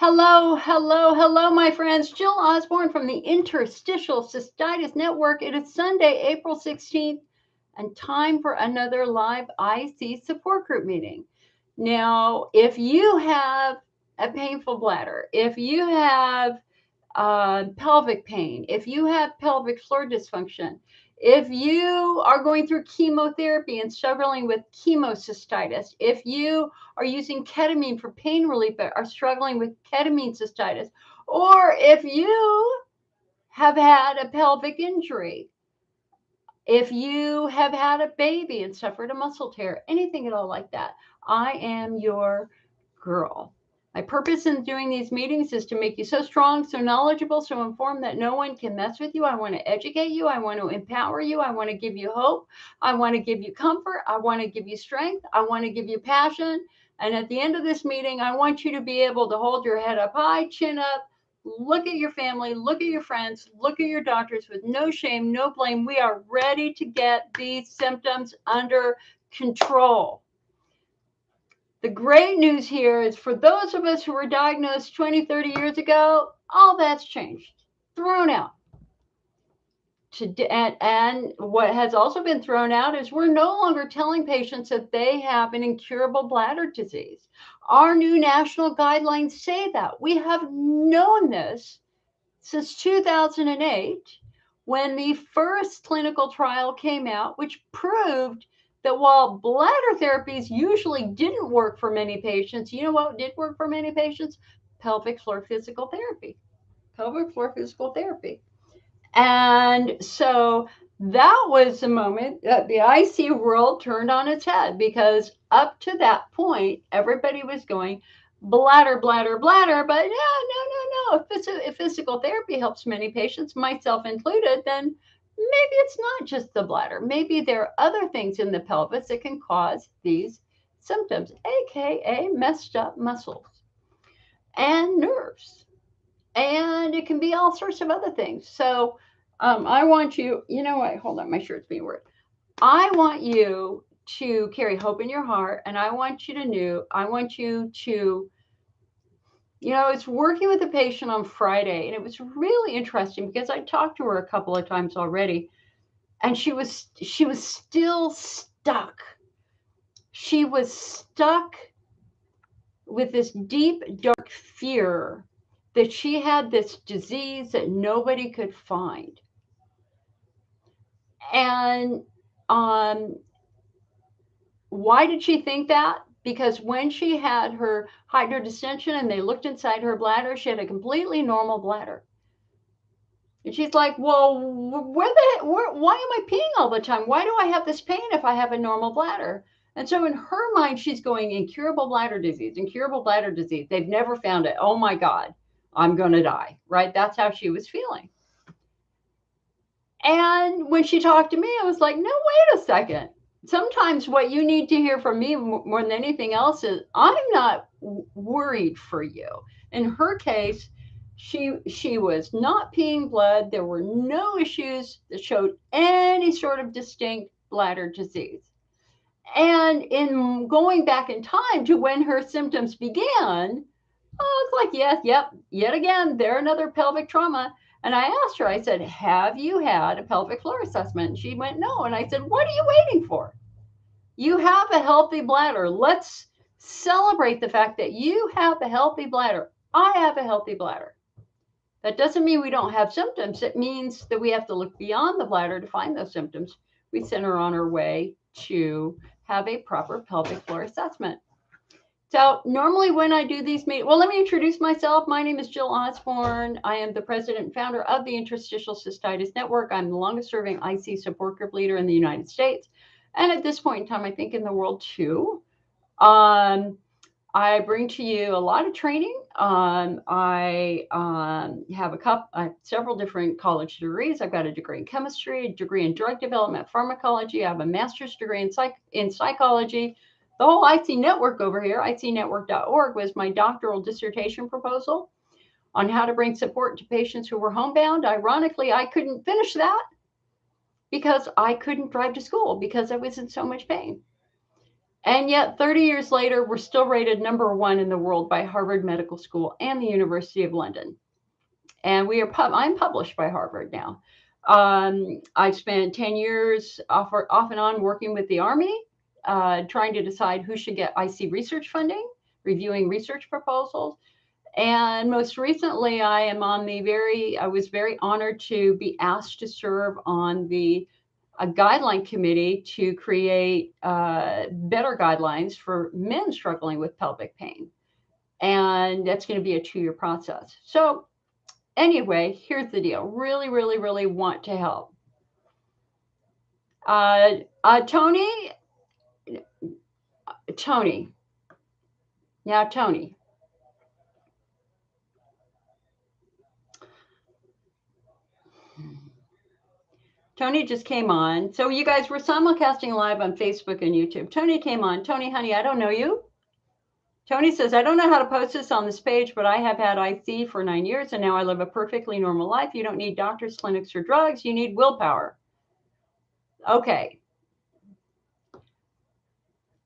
Hello, hello, hello, my friends. Jill Osborne from the Interstitial Cystitis Network. It is Sunday, April 16th, and time for another live IC support group meeting. Now, if you have a painful bladder, if you have pelvic pain, if you have pelvic floor dysfunction, if you are going through chemotherapy and struggling with chemocystitis, if you are using ketamine for pain relief but are struggling with ketamine cystitis, or if you have had a pelvic injury, if you have had a baby and suffered a muscle tear, anything at all like that, I am your girl. My purpose in doing these meetings is to make you so strong, so knowledgeable, so informed that no one can mess with you. I want to educate you. I want to empower you. I want to give you hope. I want to give you comfort. I want to give you strength. I want to give you passion. And at the end of this meeting, I want you to be able to hold your head up high, chin up, look at your family, look at your friends, look at your doctors with no shame, no blame. We are ready to get these symptoms under control. The great news here is for those of us who were diagnosed 20, 30 years ago, all that's changed, thrown out. And what has also been thrown out is we're no longer telling patients that they have an incurable bladder disease. Our new national guidelines say that. We have known this since 2008 when the first clinical trial came out, which proved that while bladder therapies usually didn't work for many patients, you know what did work for many patients? Pelvic floor physical therapy. Pelvic floor physical therapy. And so that was the moment that the IC world turned on its head because up to that point, everybody was going bladder, bladder, bladder. But no. If physical therapy helps many patients, myself included, then maybe it's not just the bladder. Maybe there are other things in the pelvis that can cause these symptoms, AKA messed up muscles and nerves. And it can be all sorts of other things. So I want you, you know what? Hold on, my shirt's being weird. I want you to carry hope in your heart, and I want you to I was working with a patient on Friday, and it was really interesting because I talked to her a couple of times already, and she was still stuck. She was stuck with this deep, dark fear that she had this disease that nobody could find. And why did she think that? Because when she had her hydrodistension and they looked inside her bladder, she had a completely normal bladder. And she's like, well, why am I peeing all the time? Why do I have this pain if I have a normal bladder? And so in her mind, she's going incurable bladder disease, incurable bladder disease. They've never found it. Oh my God, I'm going to die, right? That's how she was feeling. And when she talked to me, I was like, no, wait a second. Sometimes what you need to hear from me more than anything else is I'm not worried for you. In her case, she was not peeing blood. There were no issues that showed any sort of distinct bladder disease. And in going back in time to when her symptoms began, it's like, yes, yep, yet again, they're another pelvic trauma. And I asked her, I said, have you had a pelvic floor assessment? And she went, no. And I said, what are you waiting for? You have a healthy bladder. Let's celebrate the fact that you have a healthy bladder. I have a healthy bladder. That doesn't mean we don't have symptoms. It means that we have to look beyond the bladder to find those symptoms. We send her on her way to have a proper pelvic floor assessment. So normally when I do these meetings, well, let me introduce myself. My name is Jill Osborne. I am the president and founder of the Interstitial Cystitis Network. I'm the longest serving IC support group leader in the United States. And at this point in time, I think in the world too. I bring to you a lot of training. I have several different college degrees. I've got a degree in chemistry, a degree in drug development, pharmacology. I have a master's degree in psychology. The whole IC network over here, icnetwork.org, was my doctoral dissertation proposal on how to bring support to patients who were homebound. Ironically, I couldn't finish that because I couldn't drive to school because I was in so much pain. And yet 30 years later, we're still rated #1 in the world by Harvard Medical School and the University of London. And I'm published by Harvard now. I've spent 10 years off and on working with the Army, trying to decide who should get IC research funding, reviewing research proposals. And most recently, I was very honored to be asked to serve on a guideline committee to create better guidelines for men struggling with pelvic pain. And that's going to be a 2-year process. So anyway, here's the deal. Really, really, really want to help. Tony. Now, Tony. Tony just came on. So you guys were simulcasting live on Facebook and YouTube. Tony came on. Tony, honey, I don't know you. Tony says, I don't know how to post this on this page, but I have had IC for 9 years, and now I live a perfectly normal life. You don't need doctors, clinics, or drugs. You need willpower. Okay.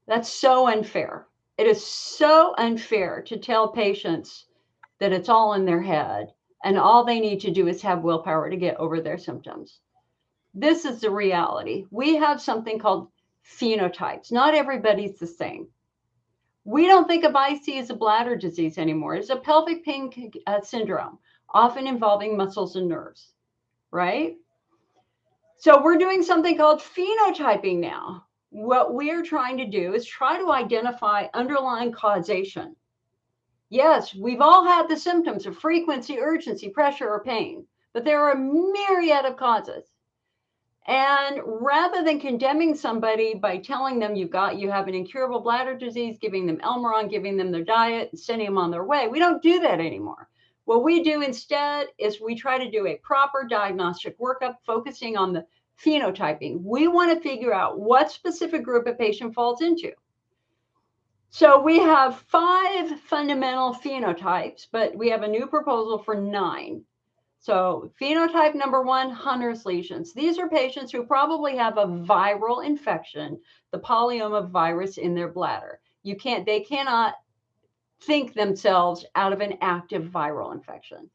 That's so unfair. It is so unfair to tell patients that it's all in their head, and all they need to do is have willpower to get over their symptoms. This is the reality. We have something called phenotypes. Not everybody's the same. We don't think of IC as a bladder disease anymore. It's a pelvic pain syndrome, often involving muscles and nerves, right? So we're doing something called phenotyping now. What we are trying to do is try to identify underlying causation. Yes, we've all had the symptoms of frequency, urgency, pressure, or pain, but there are a myriad of causes. And rather than condemning somebody by telling them you have an incurable bladder disease, giving them Elmeron, giving them their diet, and sending them on their way, we don't do that anymore. What we do instead is we try to do a proper diagnostic workup focusing on the phenotyping. We want to figure out what specific group a patient falls into. So we have 5 fundamental phenotypes, but we have a new proposal for 9. So phenotype #1, Hunner's lesions. These are patients who probably have a viral infection, the polyoma virus in their bladder. They cannot think themselves out of an active viral infection.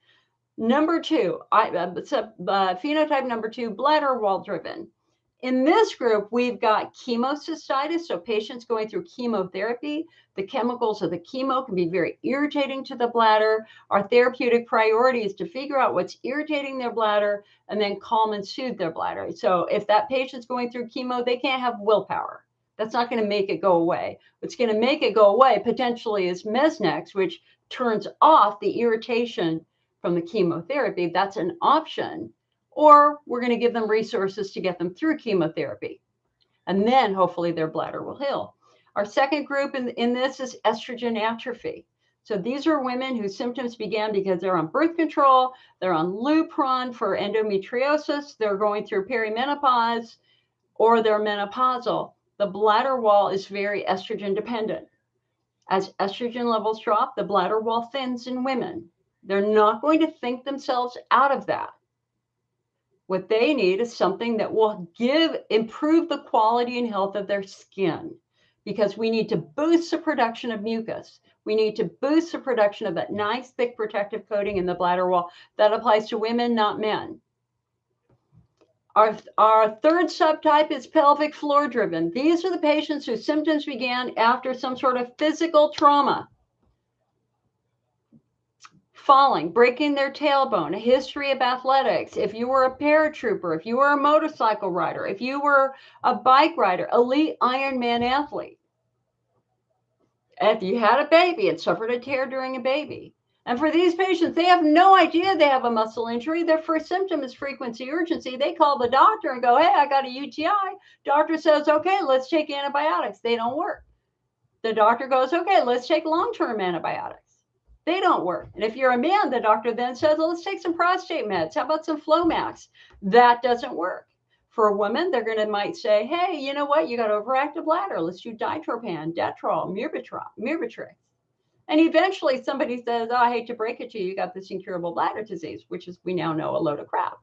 #2, phenotype #2, bladder wall driven. In this group, we've got chemocystitis, so patients going through chemotherapy. The chemicals of the chemo can be very irritating to the bladder. Our therapeutic priority is to figure out what's irritating their bladder and then calm and soothe their bladder. So if that patient's going through chemo, they can't have willpower. That's not going to make it go away. What's going to make it go away potentially is Mesnex, which turns off the irritation from the chemotherapy. That's an option. Or we're going to give them resources to get them through chemotherapy. And then hopefully their bladder will heal. Our second group in this is estrogen atrophy. So these are women whose symptoms began because they're on birth control, they're on Lupron for endometriosis, they're going through perimenopause, or they're menopausal. The bladder wall is very estrogen dependent. As estrogen levels drop, the bladder wall thins in women. They're not going to think themselves out of that. What they need is something that will improve the quality and health of their skin, because we need to boost the production of mucus. We need to boost the production of that nice, thick protective coating in the bladder wall. That applies to women, not men. Our third subtype is pelvic floor driven. These are the patients whose symptoms began after some sort of physical trauma. Falling, breaking their tailbone, a history of athletics. If you were a paratrooper, if you were a motorcycle rider, if you were a bike rider, elite Ironman athlete. If you had a baby and suffered a tear during a baby. And for these patients, they have no idea they have a muscle injury. Their first symptom is frequency urgency. They call the doctor and go, hey, I got a UTI. Doctor says, okay, let's take antibiotics. They don't work. The doctor goes, okay, let's take long-term antibiotics. They don't work. And if you're a man, the doctor then says, well, let's take some prostate meds. How about some Flomax? That doesn't work. For a woman, they're going to might say, hey, you know what? You got overactive bladder. Let's do ditropan, Detrol, Myrbetrix. And eventually somebody says, oh, I hate to break it to you. You got this incurable bladder disease, which is, we now know, a load of crap.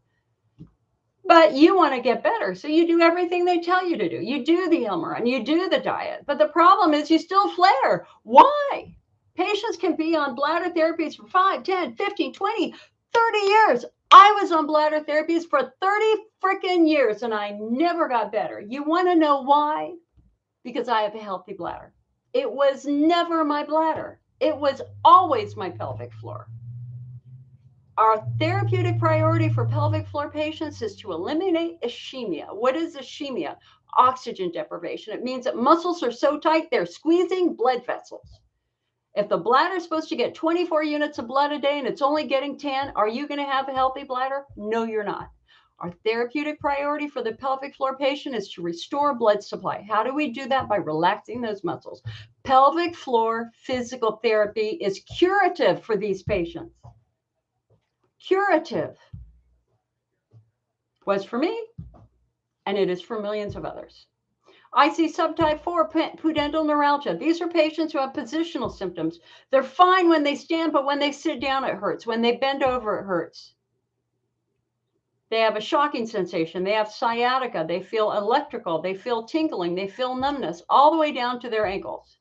But you want to get better. So you do everything they tell you to do. You do the Elmer you do the diet. But the problem is you still flare. Why? Patients can be on bladder therapies for 5, 10, 15, 20, 30 years. I was on bladder therapies for 30 freaking years and I never got better. You want to know why? Because I have a healthy bladder. It was never my bladder. It was always my pelvic floor. Our therapeutic priority for pelvic floor patients is to eliminate ischemia. What is ischemia? Oxygen deprivation. It means that muscles are so tight they're squeezing blood vessels. If the bladder is supposed to get 24 units of blood a day and it's only getting 10, are you going to have a healthy bladder? No, you're not. Our therapeutic priority for the pelvic floor patient is to restore blood supply. How do we do that? By relaxing those muscles. Pelvic floor physical therapy is curative for these patients. Curative was for me, and it is for millions of others. I see subtype 4 pudendal neuralgia. These are patients who have positional symptoms. They're fine when they stand, but when they sit down, it hurts. When they bend over, it hurts. They have a shocking sensation. They have sciatica. They feel electrical. They feel tingling. They feel numbness all the way down to their ankles.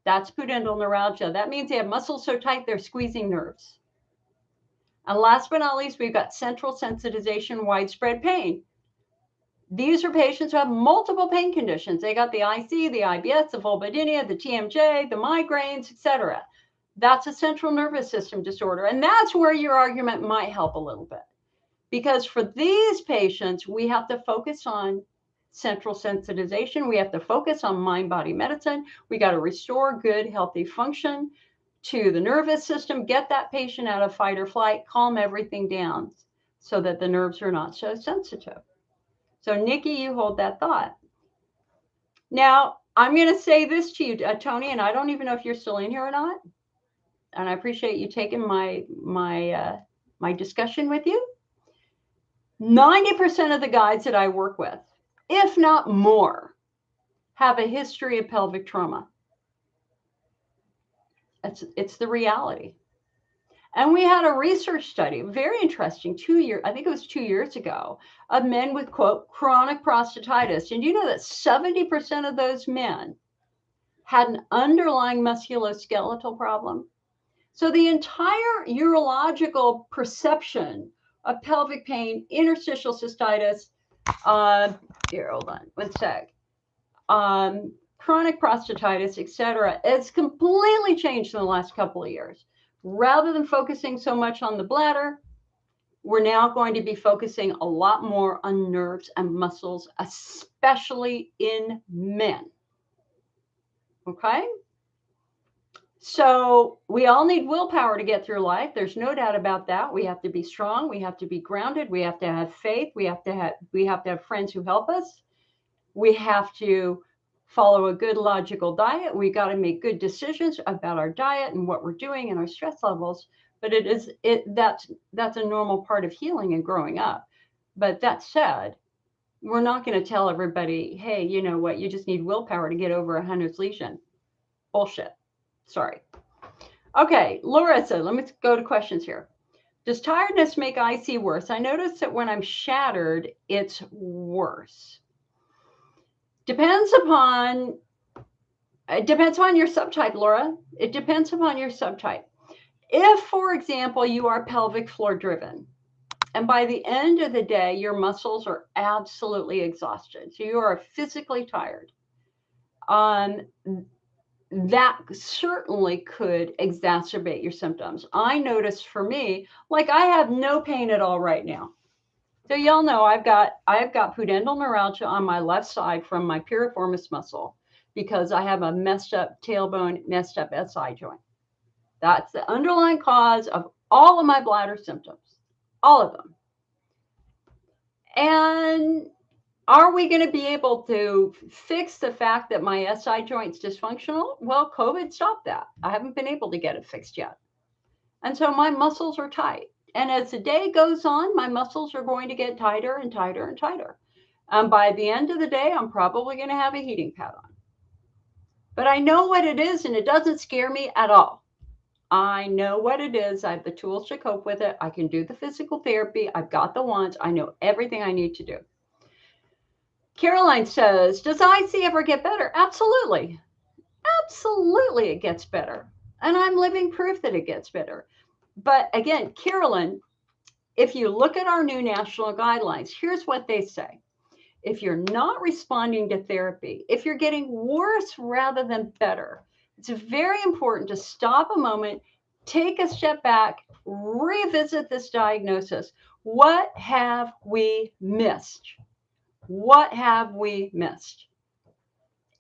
That's pudendal neuralgia. That means they have muscles so tight they're squeezing nerves. And last but not least, we've got central sensitization, widespread pain. These are patients who have multiple pain conditions. They got the IC, the IBS, the vulvodynia, the TMJ, the migraines, etc. That's a central nervous system disorder. And that's where your argument might help a little bit. Because for these patients, we have to focus on central sensitization. We have to focus on mind-body medicine. We got to restore good, healthy function to the nervous system, get that patient out of fight or flight, calm everything down so that the nerves are not so sensitive. So, Nikki, you hold that thought. Now, I'm going to say this to you, Tony, and I don't even know if you're still in here or not. And I appreciate you taking my discussion with you. 90% of the guys that I work with, if not more, have a history of pelvic trauma. It's the reality. And we had a research study, very interesting, I think it was 2 years ago, of men with, quote, chronic prostatitis. And you know that 70% of those men had an underlying musculoskeletal problem. So the entire urological perception of pelvic pain, interstitial cystitis, here, hold on, one sec, chronic prostatitis, etc., has completely changed in the last couple of years. Rather than focusing so much on the bladder, we're now going to be focusing a lot more on nerves and muscles, especially in men. Okay? So we all need willpower to get through life. There's no doubt about that. We have to be strong. We have to be grounded. We have to have faith. We have to have friends who help us. We have to follow a good logical diet. We got to make good decisions about our diet and what we're doing and our stress levels. But that's a normal part of healing and growing up. But that said, we're not going to tell everybody, hey, you know what, you just need willpower to get over a Hunner's lesion. Bullshit. Sorry. Okay, Larissa, let me go to questions here. Does tiredness make IC worse? I notice that when I'm shattered, it's worse. Depends upon your subtype, Laura. It depends upon your subtype. If, for example, you are pelvic floor driven, and by the end of the day, your muscles are absolutely exhausted, so you are physically tired, that certainly could exacerbate your symptoms. I noticed for me, like I have no pain at all right now. So y'all know I've got pudendal neuralgia on my left side from my piriformis muscle because I have a messed up tailbone, messed up SI joint. That's the underlying cause of all of my bladder symptoms, all of them. And are we going to be able to fix the fact that my SI joint's dysfunctional? Well, COVID stopped that. I haven't been able to get it fixed yet. And so my muscles are tight. And as the day goes on, my muscles are going to get tighter and tighter and tighter. And by the end of the day, I'm probably going to have a heating pad on. But I know what it is, and it doesn't scare me at all. I know what it is. I have the tools to cope with it. I can do the physical therapy. I've got the wants. I know everything I need to do. Caroline says, does IC ever get better? Absolutely. Absolutely, it gets better. And I'm living proof that it gets better. But again, Carolyn, if you look at our new national guidelines, here's what they say. If you're not responding to therapy, if you're getting worse rather than better, it's very important to stop a moment, take a step back, revisit this diagnosis. What have we missed? What have we missed?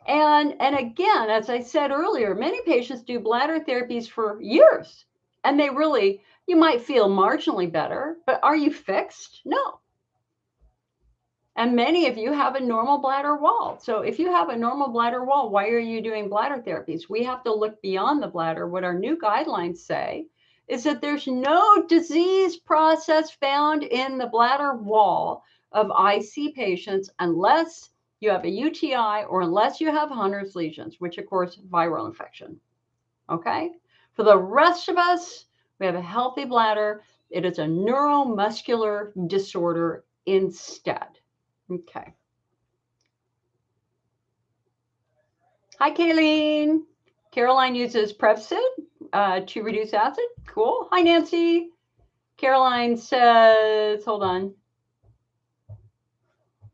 And again, as I said earlier, many patients do bladder therapies for years, and they really, you might feel marginally better, but are you fixed? No. And many of you have a normal bladder wall. So if you have a normal bladder wall, why are you doing bladder therapies? We have to look beyond the bladder. What our new guidelines say is that there's no disease process found in the bladder wall of IC patients unless you have a UTI or unless you have Hunner's lesions, which of course, viral infection. Okay. For the rest of us, we have a healthy bladder. It is a neuromuscular disorder instead. Okay. Hi, Kayleen. Caroline uses Prevsid to reduce acid. Cool. Hi, Nancy. Caroline says, hold on.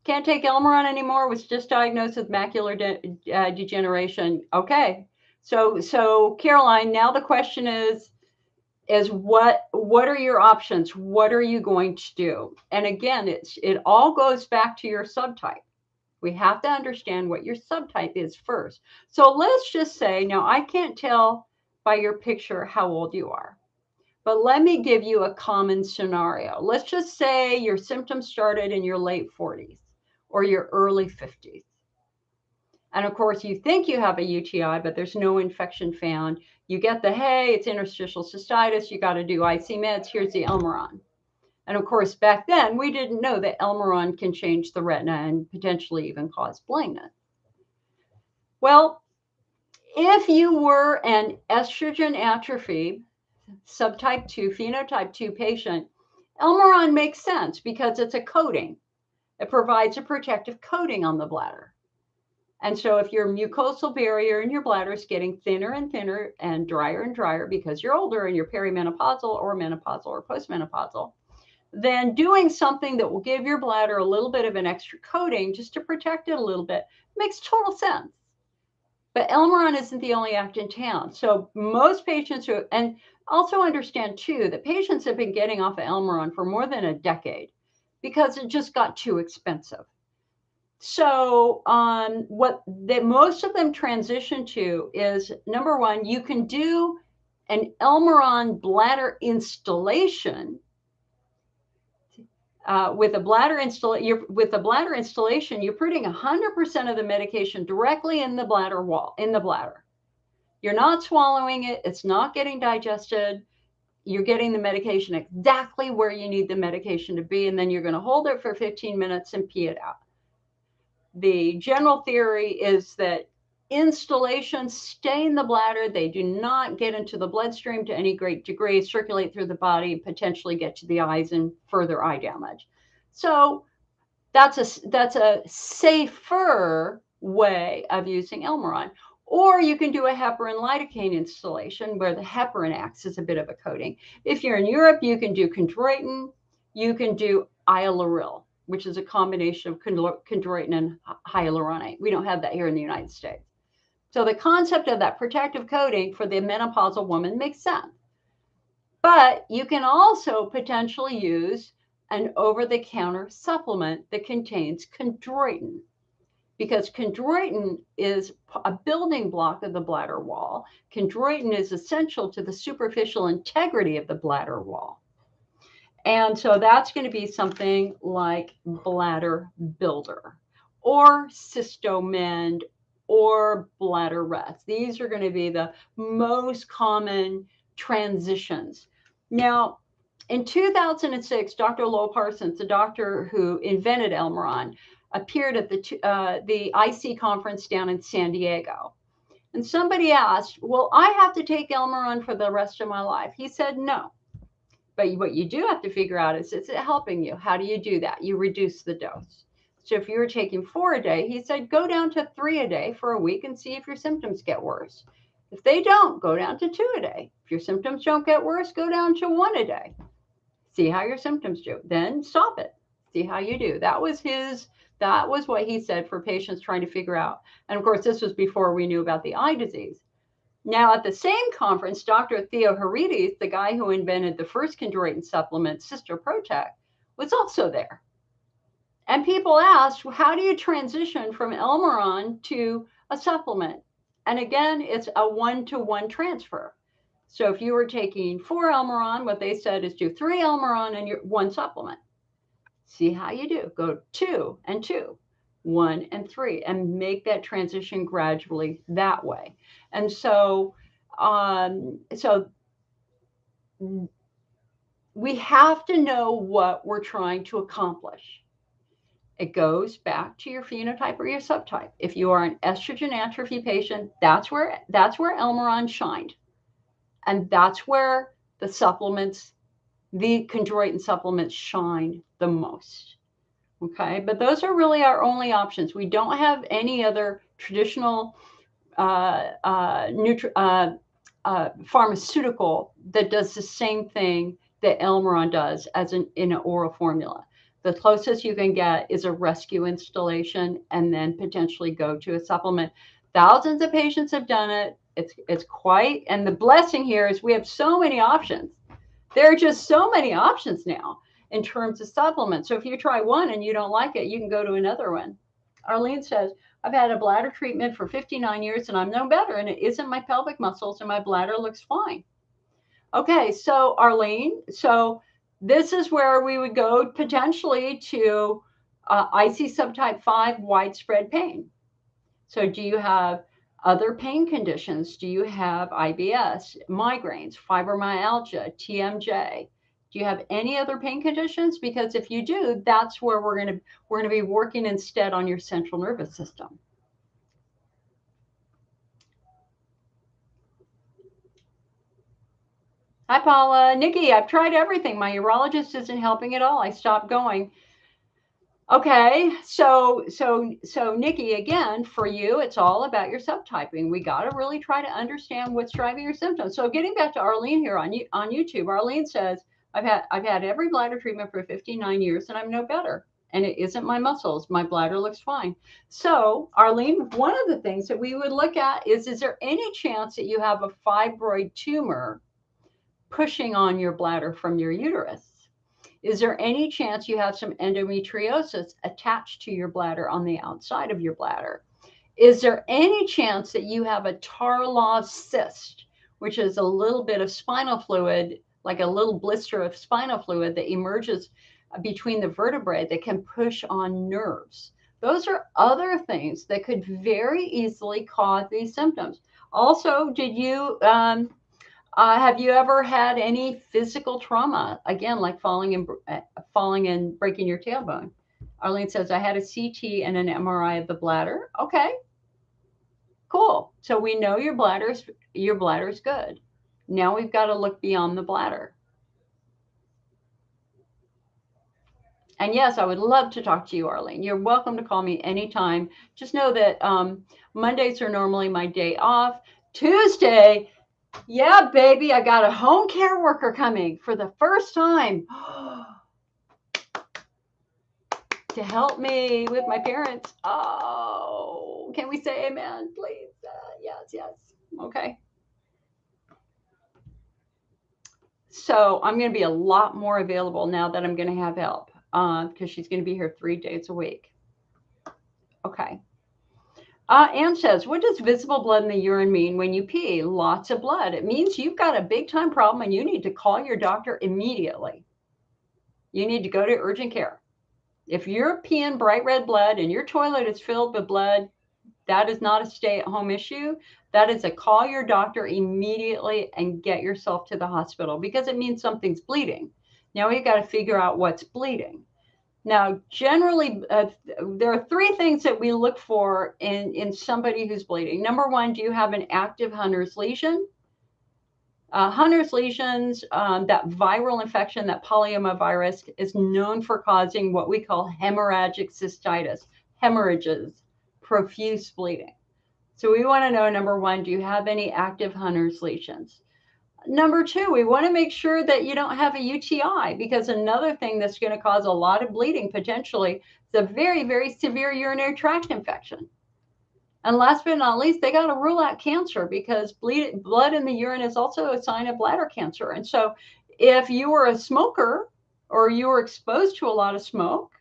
Can't take Elmeron anymore. Was just diagnosed with macular degeneration. Okay. So Caroline, now the question is what are your options? What are you going to do? And again, it all goes back to your subtype. We have to understand what your subtype is first. So let's just say, now I can't tell by your picture how old you are, but let me give you a common scenario. Let's just say your symptoms started in your late 40s or your early 50s. And of course, you think you have a UTI, but there's no infection found. You get the, hey, it's interstitial cystitis. You got to do IC meds. Here's the Elmeron. And of course, back then, we didn't know that Elmeron can change the retina and potentially even cause blindness. Well, if you were an estrogen atrophy, subtype 2, phenotype 2 patient, Elmeron makes sense because it's a coating. It provides a protective coating on the bladder. And so if your mucosal barrier in your bladder is getting thinner and thinner and drier because you're older and you're perimenopausal or menopausal or postmenopausal, then doing something that will give your bladder a little bit of an extra coating just to protect it a little bit makes total sense. But Elmeron isn't the only act in town. So most patients and also understand too, that patients have been getting off of Elmeron for more than a decade because it just got too expensive. So what most of them transition to is, number one, you can do an Elmeron bladder installation. With a bladder installation, you're putting 100% of the medication directly in the bladder wall, in the bladder. You're not swallowing it. It's not getting digested. You're getting the medication exactly where you need the medication to be, and then you're going to hold it for 15 minutes and pee it out. The general theory is that installations stay in the bladder. They do not get into the bloodstream to any great degree, circulate through the body, potentially get to the eyes and further eye damage. So that's a safer way of using Elmeron. Or you can do a heparin lidocaine installation where the heparin acts as a bit of a coating. If you're in Europe, you can do chondroitin. You can do hyaluryl, which is a combination of chondroitin and hyaluronate. We don't have that here in the United States. So the concept of that protective coating for the menopausal woman makes sense. But you can also potentially use an over-the-counter supplement that contains chondroitin, because chondroitin is a building block of the bladder wall. Chondroitin is essential to the superficial integrity of the bladder wall. And so that's going to be something like Bladder Builder or Cystomend or Bladder Rest. These are going to be the most common transitions. Now, in 2006, Dr. Lowell Parsons, the doctor who invented Elmeron, appeared at the IC conference down in San Diego. And somebody asked, well, I have to take Elmeron for the rest of my life. He said, no. But what you do have to figure out is it helping you? How do you do that? You reduce the dose. So if you were taking 4 a day, he said, go down to 3 a day for a week and see if your symptoms get worse. If they don't, go down to 2 a day. If your symptoms don't get worse, go down to 1 a day. See how your symptoms do. Then stop it. See how you do. That was what he said for patients trying to figure out. And of course, this was before we knew about the eye disease. Now, at the same conference, Dr. Theoharides, the guy who invented the first chondroitin supplement, Cystoprotect, was also there. And people asked, well, how do you transition from Elmeron to a supplement? And again, it's a 1-to-1 transfer. So if you were taking 4 Elmeron, what they said is do 3 Elmeron and 1 supplement. See how you do. Go 2 and 2. 1 and 3, and make that transition gradually that way. And so we have to know what we're trying to accomplish. It goes back to your phenotype or your subtype. If you are an estrogen atrophy patient, that's where Elmeron shined. And that's where the chondroitin supplements shine the most. Okay, but those are really our only options. We don't have any other traditional pharmaceutical that does the same thing that Elmeron does as in an oral formula. The closest you can get is a rescue installation and then potentially go to a supplement. Thousands of patients have done it. It's quite, and the blessing here is we have so many options. There are just so many options now in terms of supplements. So if you try one and you don't like it, you can go to another one. Arlene says, I've had a bladder treatment for 59 years and I'm no better, and it isn't my pelvic muscles and my bladder looks fine. Okay, so Arlene, so this is where we would go potentially to IC subtype 5 widespread pain. So do you have other pain conditions? Do you have IBS, migraines, fibromyalgia, TMJ? Do you have any other pain conditions? Because if you do, that's where we're going to be working instead on your central nervous system. Hi, Paula. Nikki, I've tried everything. My urologist isn't helping at all. I stopped going. Okay, so Nikki, again, for you, it's all about your subtyping. We got to really try to understand what's driving your symptoms. So getting back to Arlene here on YouTube, Arlene says, I've had every bladder treatment for 59 years and I'm no better. And it isn't my muscles. My bladder looks fine. So Arlene, one of the things that we would look at is there any chance that you have a fibroid tumor pushing on your bladder from your uterus? Is there any chance you have some endometriosis attached to your bladder on the outside of your bladder? Is there any chance that you have a Tarlov cyst, which is a little bit of spinal fluid, like a little blister of spinal fluid that emerges between the vertebrae that can push on nerves? Those are other things that could very easily cause these symptoms. Also, have you ever had any physical trauma? Again, like falling and breaking your tailbone. Arlene says, I had a CT and an MRI of the bladder. Okay, cool. So we know your bladder's good. Now we've got to look beyond the bladder. And yes, I would love to talk to you, Arlene. You're welcome to call me anytime. Just know that Mondays are normally my day off. Tuesday, yeah, baby, I got a home care worker coming for the first time to help me with my parents. Oh, can we say amen, please? Yes. Okay. So I'm going to be a lot more available now that I'm going to have help because she's going to be here 3 days a week. Okay. Anne says, what does visible blood in the urine mean when you pee? Lots of blood. It means you've got a big time problem and you need to call your doctor immediately. You need to go to urgent care. If you're peeing bright red blood and your toilet is filled with blood, that is not a stay-at-home issue. That is a call your doctor immediately and get yourself to the hospital because it means something's bleeding. Now we've got to figure out what's bleeding. Now, generally, there are three things that we look for in somebody who's bleeding. Number one, do you have an active Hunner's lesion? Hunner's lesions, that viral infection, that polyomavirus, is known for causing what we call hemorrhagic cystitis, hemorrhages, profuse bleeding. So we want to know, number one, do you have any active Hunner's lesions? Number two, we want to make sure that you don't have a UTI, because another thing that's going to cause a lot of bleeding potentially is a very, very severe urinary tract infection. And last but not least, they got to rule out cancer, because blood in the urine is also a sign of bladder cancer. And so if you were a smoker or you were exposed to a lot of smoke,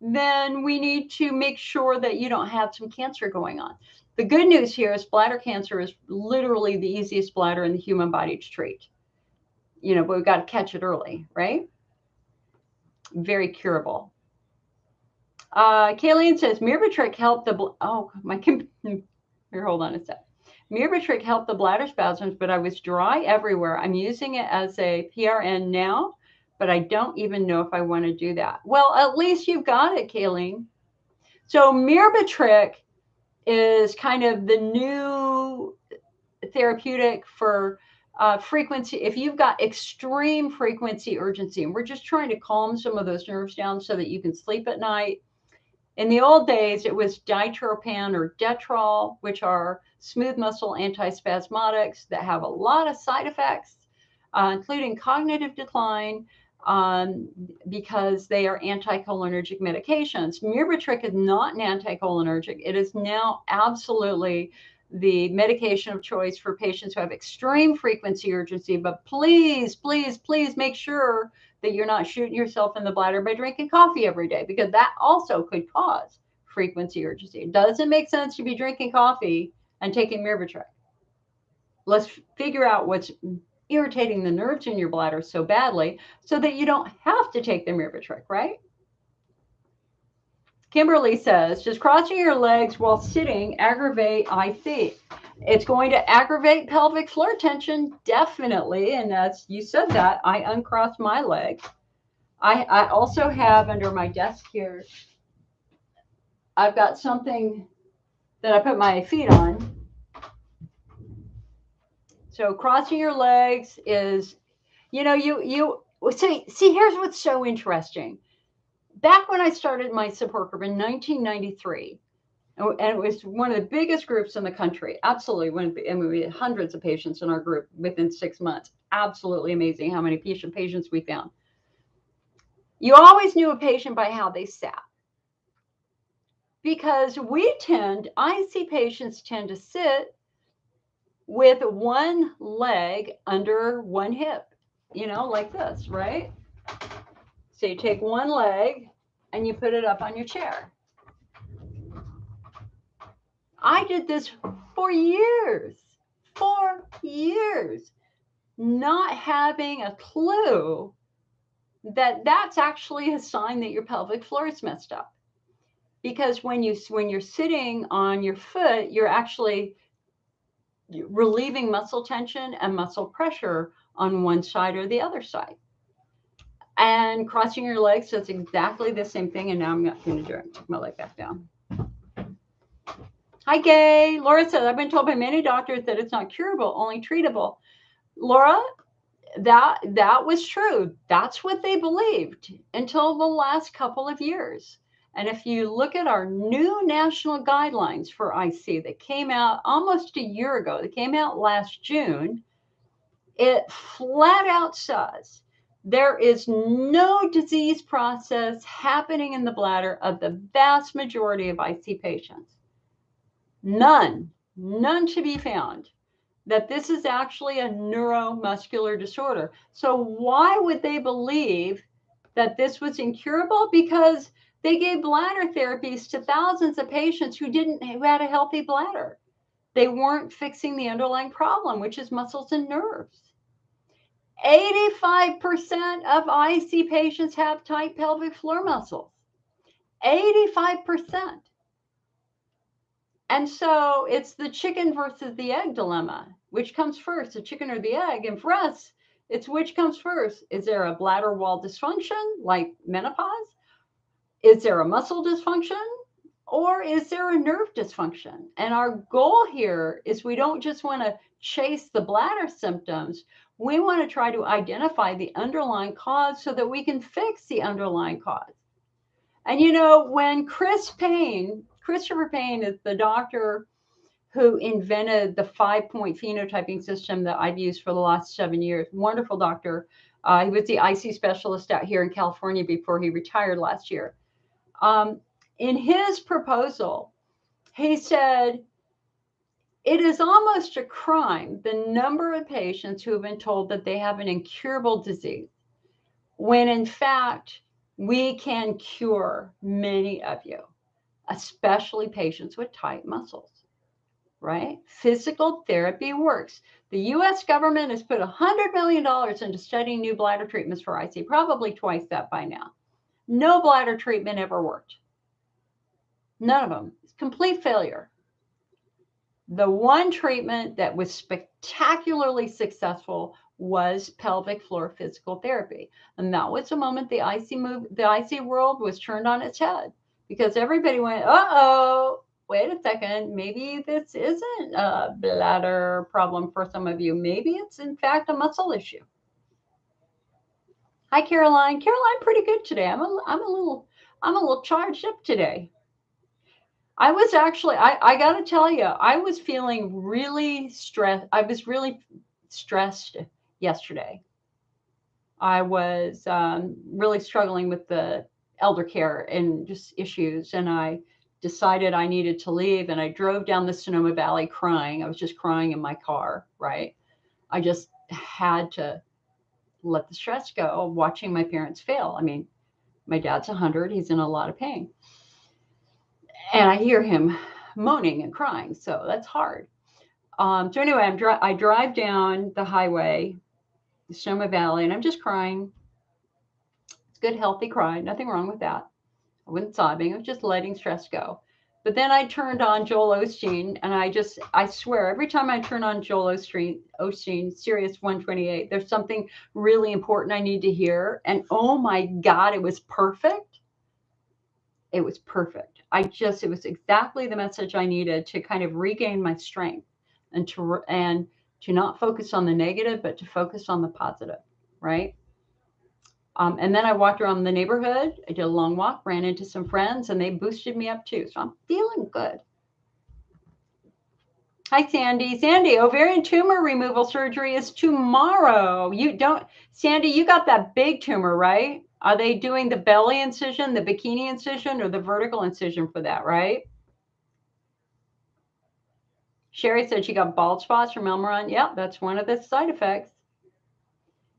then we need to make sure that you don't have some cancer going on. The good news here is bladder cancer is literally the easiest bladder in the human body to treat. But we've got to catch it early, right? Very curable. Kayleen says, Myrbetriq helped the, here, hold on a sec. Myrbetriq helped the bladder spasms, but I was dry everywhere. I'm using it as a PRN now, but I don't even know if I want to do that. Well, at least you've got it, Kayleen. So Myrbetriq is kind of the new therapeutic for frequency. If you've got extreme frequency urgency, and we're just trying to calm some of those nerves down so that you can sleep at night. In the old days, it was ditropan or Detrol, which are smooth muscle antispasmodics that have a lot of side effects, including cognitive decline, because they are anticholinergic medications. Myrbetriq is not an anticholinergic. It is now absolutely the medication of choice for patients who have extreme frequency urgency. But please, please, please make sure that you're not shooting yourself in the bladder by drinking coffee every day, because that also could cause frequency urgency. It doesn't make sense to be drinking coffee and taking Myrbetriq. Let's figure out what's irritating the nerves in your bladder so badly so that you don't have to take the Myrbetriq, right? Kimberly says, does crossing your legs while sitting aggravate IC? It's going to aggravate pelvic floor tension, definitely. And as you said that, I uncrossed my leg. I also have under my desk here, I've got something that I put my feet on. So crossing your legs is, you see, here's what's so interesting. Back when I started my support group in 1993, and it was one of the biggest groups in the country, absolutely, and we had hundreds of patients in our group within 6 months. Absolutely amazing how many patients we found. You always knew a patient by how they sat, because IC patients tend to sit with one leg under one hip, like this, right? So you take one leg and you put it up on your chair. I did this for years, not having a clue that that's actually a sign that your pelvic floor is messed up. Because when you're sitting on your foot, you're actually relieving muscle tension and muscle pressure on one side or the other side. And crossing your legs does exactly the same thing. And now I'm not going to do it. Take my leg back down. Hi, Gay. Laura said, I've been told by many doctors that it's not curable, only treatable. Laura, that was true. That's what they believed until the last couple of years. And if you look at our new national guidelines for IC that came out almost a year ago, that came out last June, it flat out says there is no disease process happening in the bladder of the vast majority of IC patients. None to be found. That this is actually a neuromuscular disorder. So why would they believe that this was incurable? Because they gave bladder therapies to thousands of patients who had a healthy bladder. They weren't fixing the underlying problem, which is muscles and nerves. 85% of IC patients have tight pelvic floor muscles. 85%. And so it's the chicken versus the egg dilemma. Which comes first, the chicken or the egg? And for us, it's which comes first. Is there a bladder wall dysfunction like menopause? Is there a muscle dysfunction or is there a nerve dysfunction? And our goal here is we don't just want to chase the bladder symptoms. We want to try to identify the underlying cause so that we can fix the underlying cause. And when Christopher Payne is the doctor who invented the 5-point phenotyping system that I've used for the last 7 years. Wonderful doctor. He was the IC specialist out here in California before he retired last year. In his proposal, he said, it is almost a crime, the number of patients who have been told that they have an incurable disease, when in fact, we can cure many of you, especially patients with tight muscles. Right? Physical therapy works. The US government has put $100 million into studying new bladder treatments for IC, probably twice that by now. No bladder treatment ever worked. None of them. It's complete failure. The one treatment that was spectacularly successful was pelvic floor physical therapy. And that was the moment the IC world was turned on its head, because everybody went, uh-oh, wait a second, maybe this isn't a bladder problem for some of you. Maybe it's in fact a muscle issue. Hi, Caroline. Caroline, pretty good today. I'm a little charged up today. I was actually, I got to tell you, I was feeling really stressed. I was really stressed yesterday. I was really struggling with the elder care and just issues. And I decided I needed to leave. And I drove down the Sonoma Valley crying. I was just crying in my car, right? I just had to let the stress go, watching my parents fail. I mean, my dad's 100. He's in a lot of pain. And I hear him moaning and crying. So that's hard. So anyway, I drive down the highway, the Sonoma Valley, and I'm just crying. It's a good, healthy cry. Nothing wrong with that. I wasn't sobbing. I was just letting stress go. But then I turned on Joel Osteen, and I swear, every time I turn on Joel Osteen, Sirius 128, there's something really important I need to hear. And oh my God, it was perfect. It was perfect. It was exactly the message I needed to kind of regain my strength and to not focus on the negative, but to focus on the positive, right? And then I walked around the neighborhood. I did a long walk, ran into some friends, and they boosted me up too. So I'm feeling good. Hi, Sandy. Sandy, ovarian tumor removal surgery is tomorrow. Sandy, you got that big tumor, right? Are they doing the belly incision, the bikini incision, or the vertical incision for that, right? Sherry said she got bald spots from Elmeron. Yeah, that's one of the side effects.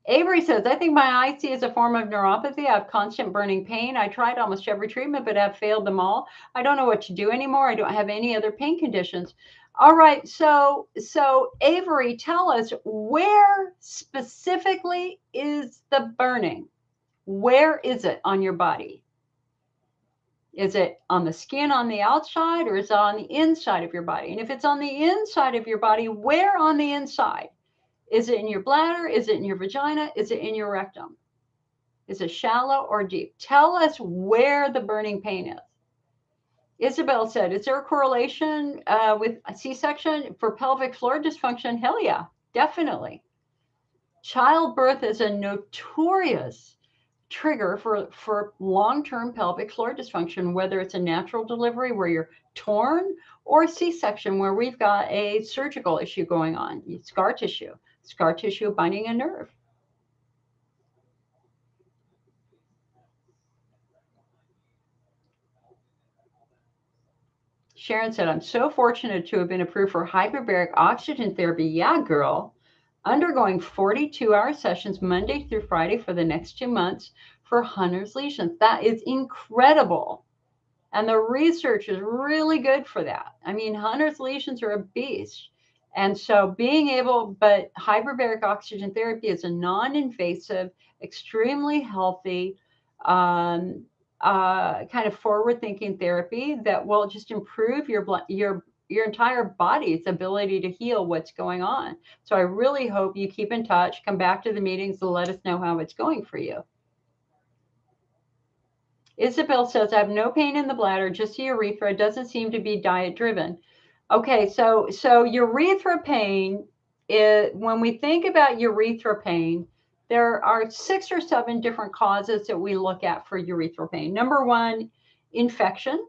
Avery says, I think my IC is a form of neuropathy. I have constant burning pain. I tried almost every treatment, but have failed them all. I don't know what to do anymore. I don't have any other pain conditions. All right. So Avery, tell us, where specifically is the burning? Where is it on your body? Is it on the skin on the outside, or is it on the inside of your body? And if it's on the inside of your body, where on the inside? Is it in your bladder? Is it in your vagina? Is it in your rectum? Is it shallow or deep? Tell us where the burning pain is. Isabel said, is there a correlation with a C-section for pelvic floor dysfunction? Hell yeah, definitely. Childbirth is a notorious trigger for long-term pelvic floor dysfunction, whether it's a natural delivery where you're torn, or a C-section where we've got a surgical issue going on, scar tissue binding a nerve. Sharon said, I'm so fortunate to have been approved for hyperbaric oxygen therapy. Yeah, girl. Undergoing 42-hour sessions Monday through Friday for the next 2 months for Hunner's lesions. That is incredible. And the research is really good for that. I mean, Hunner's lesions are a beast. And so but hyperbaric oxygen therapy is a non-invasive, extremely healthy, kind of forward-thinking therapy that will just improve your entire body's ability to heal what's going on. So I really hope you keep in touch, come back to the meetings, and let us know how it's going for you. Isabel says, I have no pain in the bladder, just the urethra. It doesn't seem to be diet driven. Okay, so urethra pain is, when we think about urethra pain, there are 6 or 7 different causes that we look at for urethral pain. Number one, infection,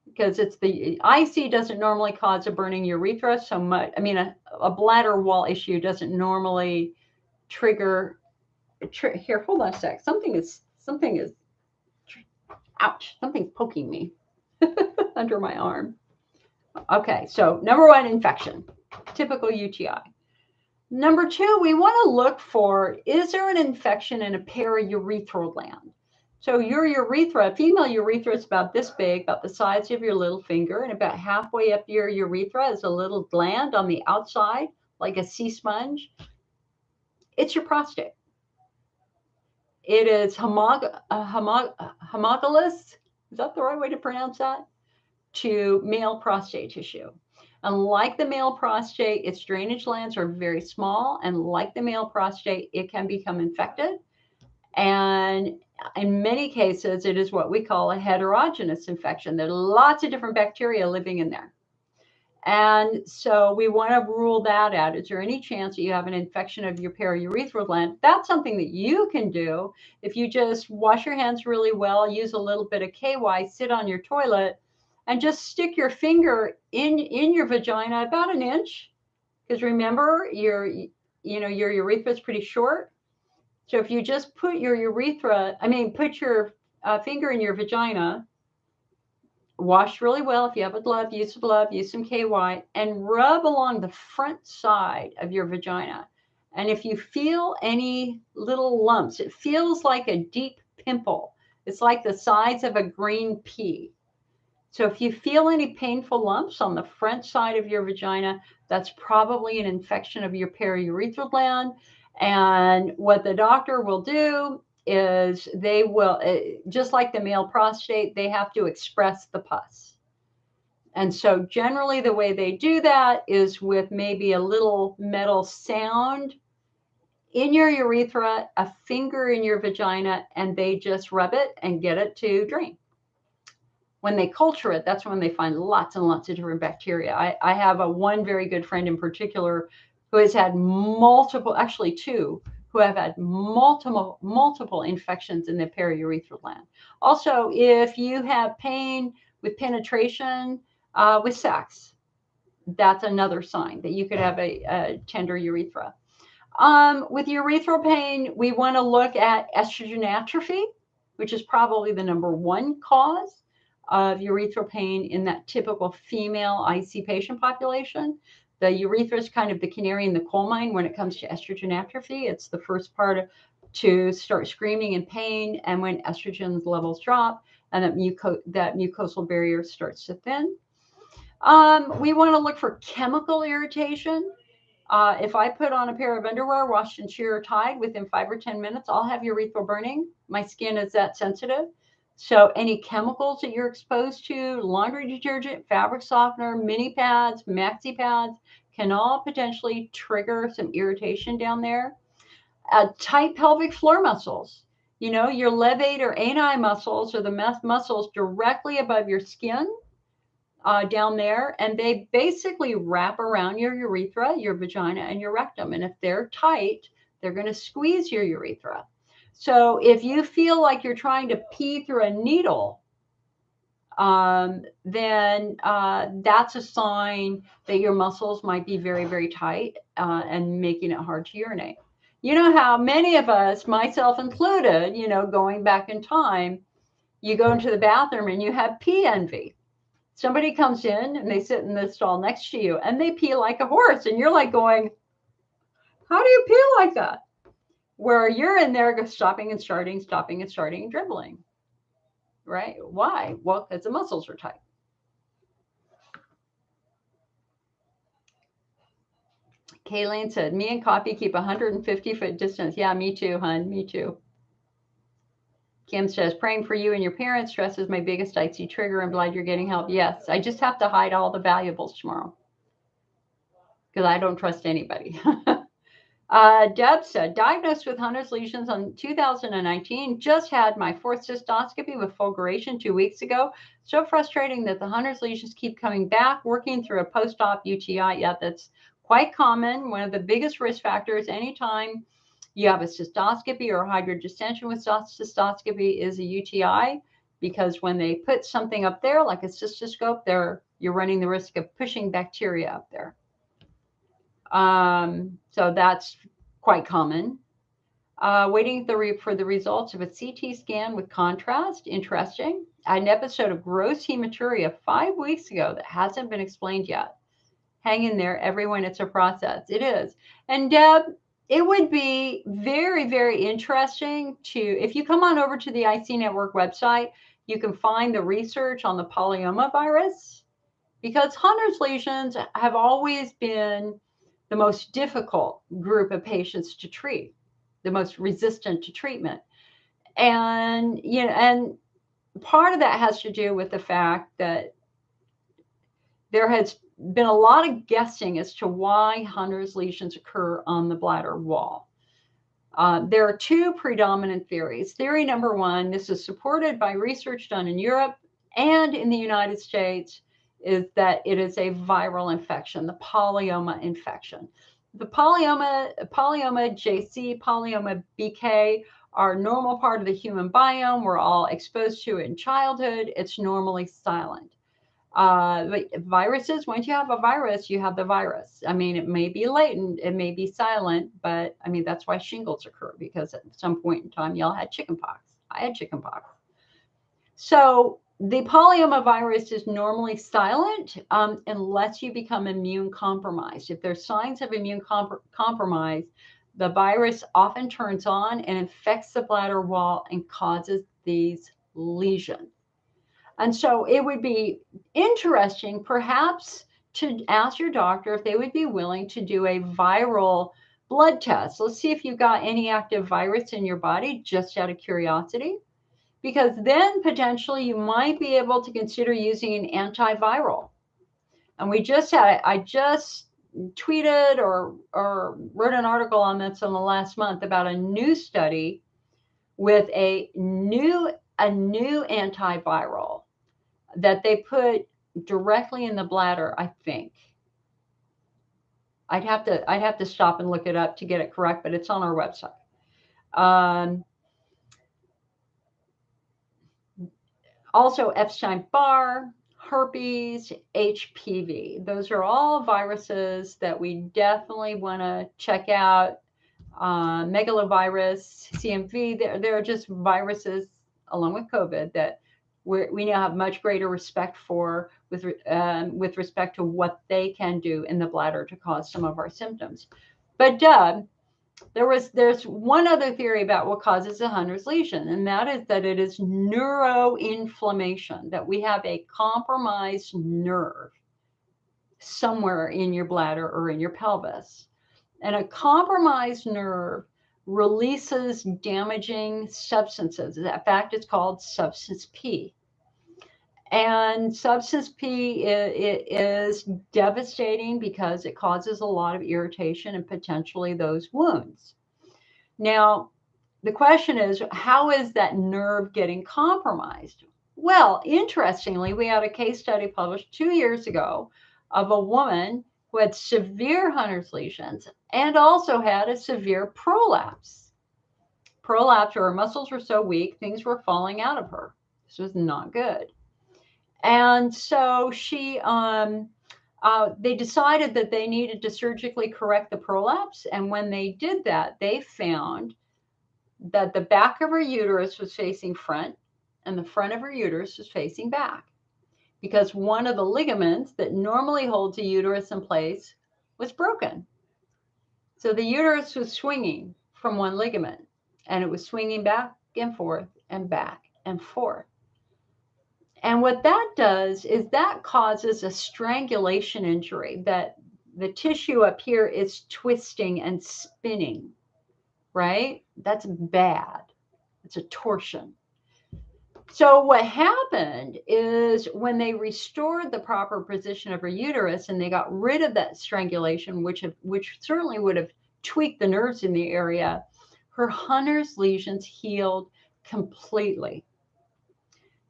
because it's the IC doesn't normally cause a burning urethra so much. I mean, a bladder wall issue doesn't normally trigger. Here, hold on a sec. Something is, ouch, something's poking me under my arm. Okay, so number one, infection, typical UTI. Number two, we want to look for, is there an infection in a paraurethral gland? So your urethra, female urethra is about this big, about the size of your little finger, and about halfway up your urethra is a little gland on the outside, like a sea sponge. It's your prostate. It is homologous, is that the right way to pronounce that? To male prostate tissue. And like the male prostate, its drainage glands are very small. And like the male prostate, it can become infected. And in many cases, it is what we call a heterogeneous infection. There are lots of different bacteria living in there. And so we want to rule that out. Is there any chance that you have an infection of your paraurethral gland? That's something that you can do if you just wash your hands really well, use a little bit of KY, sit on your toilet, and just stick your finger in your vagina about an inch. Because remember, your urethra is pretty short. So if you just put your put your finger in your vagina, wash really well. If you have a glove, use some KY, and rub along the front side of your vagina. And if you feel any little lumps, it feels like a deep pimple. It's like the size of a green pea. So if you feel any painful lumps on the front side of your vagina, that's probably an infection of your paraurethral gland. And what the doctor will do is they will, just like the male prostate, they have to express the pus. And so generally the way they do that is with maybe a little metal sound in your urethra, a finger in your vagina, and they just rub it and get it to drain. When they culture it, that's when they find lots and lots of different bacteria. I have one very good friend in particular who has had multiple, actually two, who have had multiple infections in the paraurethral gland. Also, if you have pain with penetration with sex, that's another sign that you could have a tender urethra. With urethral pain, we want to look at estrogen atrophy, which is probably the number one cause of urethral pain in that typical female IC patient population. The urethra is kind of the canary in the coal mine when it comes to estrogen atrophy. It's the first part to start screaming in pain, and when estrogen levels drop and that mucosal barrier starts to thin. We want to look for chemical irritation. If I put on a pair of underwear, washed and sheer or tied, within 5 or 10 minutes, I'll have urethral burning. My skin is that sensitive. So any chemicals that you're exposed to, laundry detergent, fabric softener, mini pads, maxi pads, can all potentially trigger some irritation down there. Tight pelvic floor muscles. You know, your levator or ani muscles are the muscles directly above your skin down there, and they basically wrap around your urethra, your vagina, and your rectum. And if they're tight, they're going to squeeze your urethra. So if you feel like you're trying to pee through a needle, then that's a sign that your muscles might be very, very tight and making it hard to urinate. You know how many of us, myself included, going back in time, you go into the bathroom and you have pee envy. Somebody comes in and they sit in the stall next to you and they pee like a horse. And you're like going, how do you pee like that? Where you're in there stopping and starting, and dribbling. Right? Why? Well, because the muscles are tight. Kayleen said, me and coffee keep 150-foot distance. Yeah, me too, hon. Me too. Kim says, praying for you and your parents. Stress is my biggest IC trigger. I'm glad you're getting help. Yes, I just have to hide all the valuables tomorrow because I don't trust anybody. Deb said, diagnosed with Hunner's lesions in 2019, just had my fourth cystoscopy with fulguration 2 weeks ago. So frustrating that the Hunner's lesions keep coming back, working through a post-op UTI. Yeah, that's quite common. One of the biggest risk factors anytime you have a cystoscopy or hydrodistension with cystoscopy is a UTI, because when they put something up there, like a cystoscope, you're running the risk of pushing bacteria up there. So that's quite common. Waiting for the results of a CT scan with contrast. Interesting. I had an episode of gross hematuria 5 weeks ago that hasn't been explained yet. Hang in there, everyone. It's a process. It is. And Deb, it would be very, very interesting if you come on over to the IC Network website, you can find the research on the polyoma virus, because Hunner's lesions have always been the most difficult group of patients to treat, the most resistant to treatment. And, and part of that has to do with the fact that there has been a lot of guessing as to why Hunner's lesions occur on the bladder wall. There are two predominant theories. Theory number one, this is supported by research done in Europe and in the United States, is that it is a viral infection, the polyoma infection. The polyoma JC, polyoma BK are a normal part of the human biome. We're all exposed to it in childhood. It's normally silent. But viruses, once you have a virus, you have the virus. I mean, it may be latent, it may be silent, but I mean, that's why shingles occur, because at some point in time, y'all had chickenpox. I had chickenpox. So the polyoma virus is normally silent unless you become immune compromised. If there's signs of immune compromise, the virus often turns on and infects the bladder wall and causes these lesions. And so it would be interesting, perhaps, to ask your doctor if they would be willing to do a viral blood test. Let's see if you've got any active virus in your body, just out of curiosity, because then potentially you might be able to consider using an antiviral. And I just tweeted or wrote an article on this in the last month about a new study with a new antiviral that they put directly in the bladder, I think. I'd have to stop and look it up to get it correct, but it's on our website. Also, Epstein-Barr, herpes, HPV. Those are all viruses that we definitely want to check out. Megalovirus, CMV, they're just viruses, along with COVID, that we now have much greater respect for with respect to what they can do in the bladder to cause some of our symptoms. But there's one other theory about what causes a Hunner's lesion, and that is that it is neuroinflammation, that we have a compromised nerve somewhere in your bladder or in your pelvis. And a compromised nerve releases damaging substances. In fact, it's called substance P. And substance P is devastating because it causes a lot of irritation and potentially those wounds. Now, the question is, how is that nerve getting compromised? Well, interestingly, we had a case study published 2 years ago of a woman who had severe Hunner's lesions and also had a severe prolapse. Prolapse, her muscles were so weak, things were falling out of her. This was not good. And so they decided that they needed to surgically correct the prolapse. And when they did that, they found that the back of her uterus was facing front and the front of her uterus was facing back, because one of the ligaments that normally holds the uterus in place was broken. So the uterus was swinging from one ligament, and it was swinging back and forth and back and forth. And what that does is that causes a strangulation injury, that the tissue up here is twisting and spinning, right? That's bad. It's a torsion. So what happened is when they restored the proper position of her uterus and they got rid of that strangulation, which certainly would have tweak the nerves in the area, her Hunner's lesions healed completely.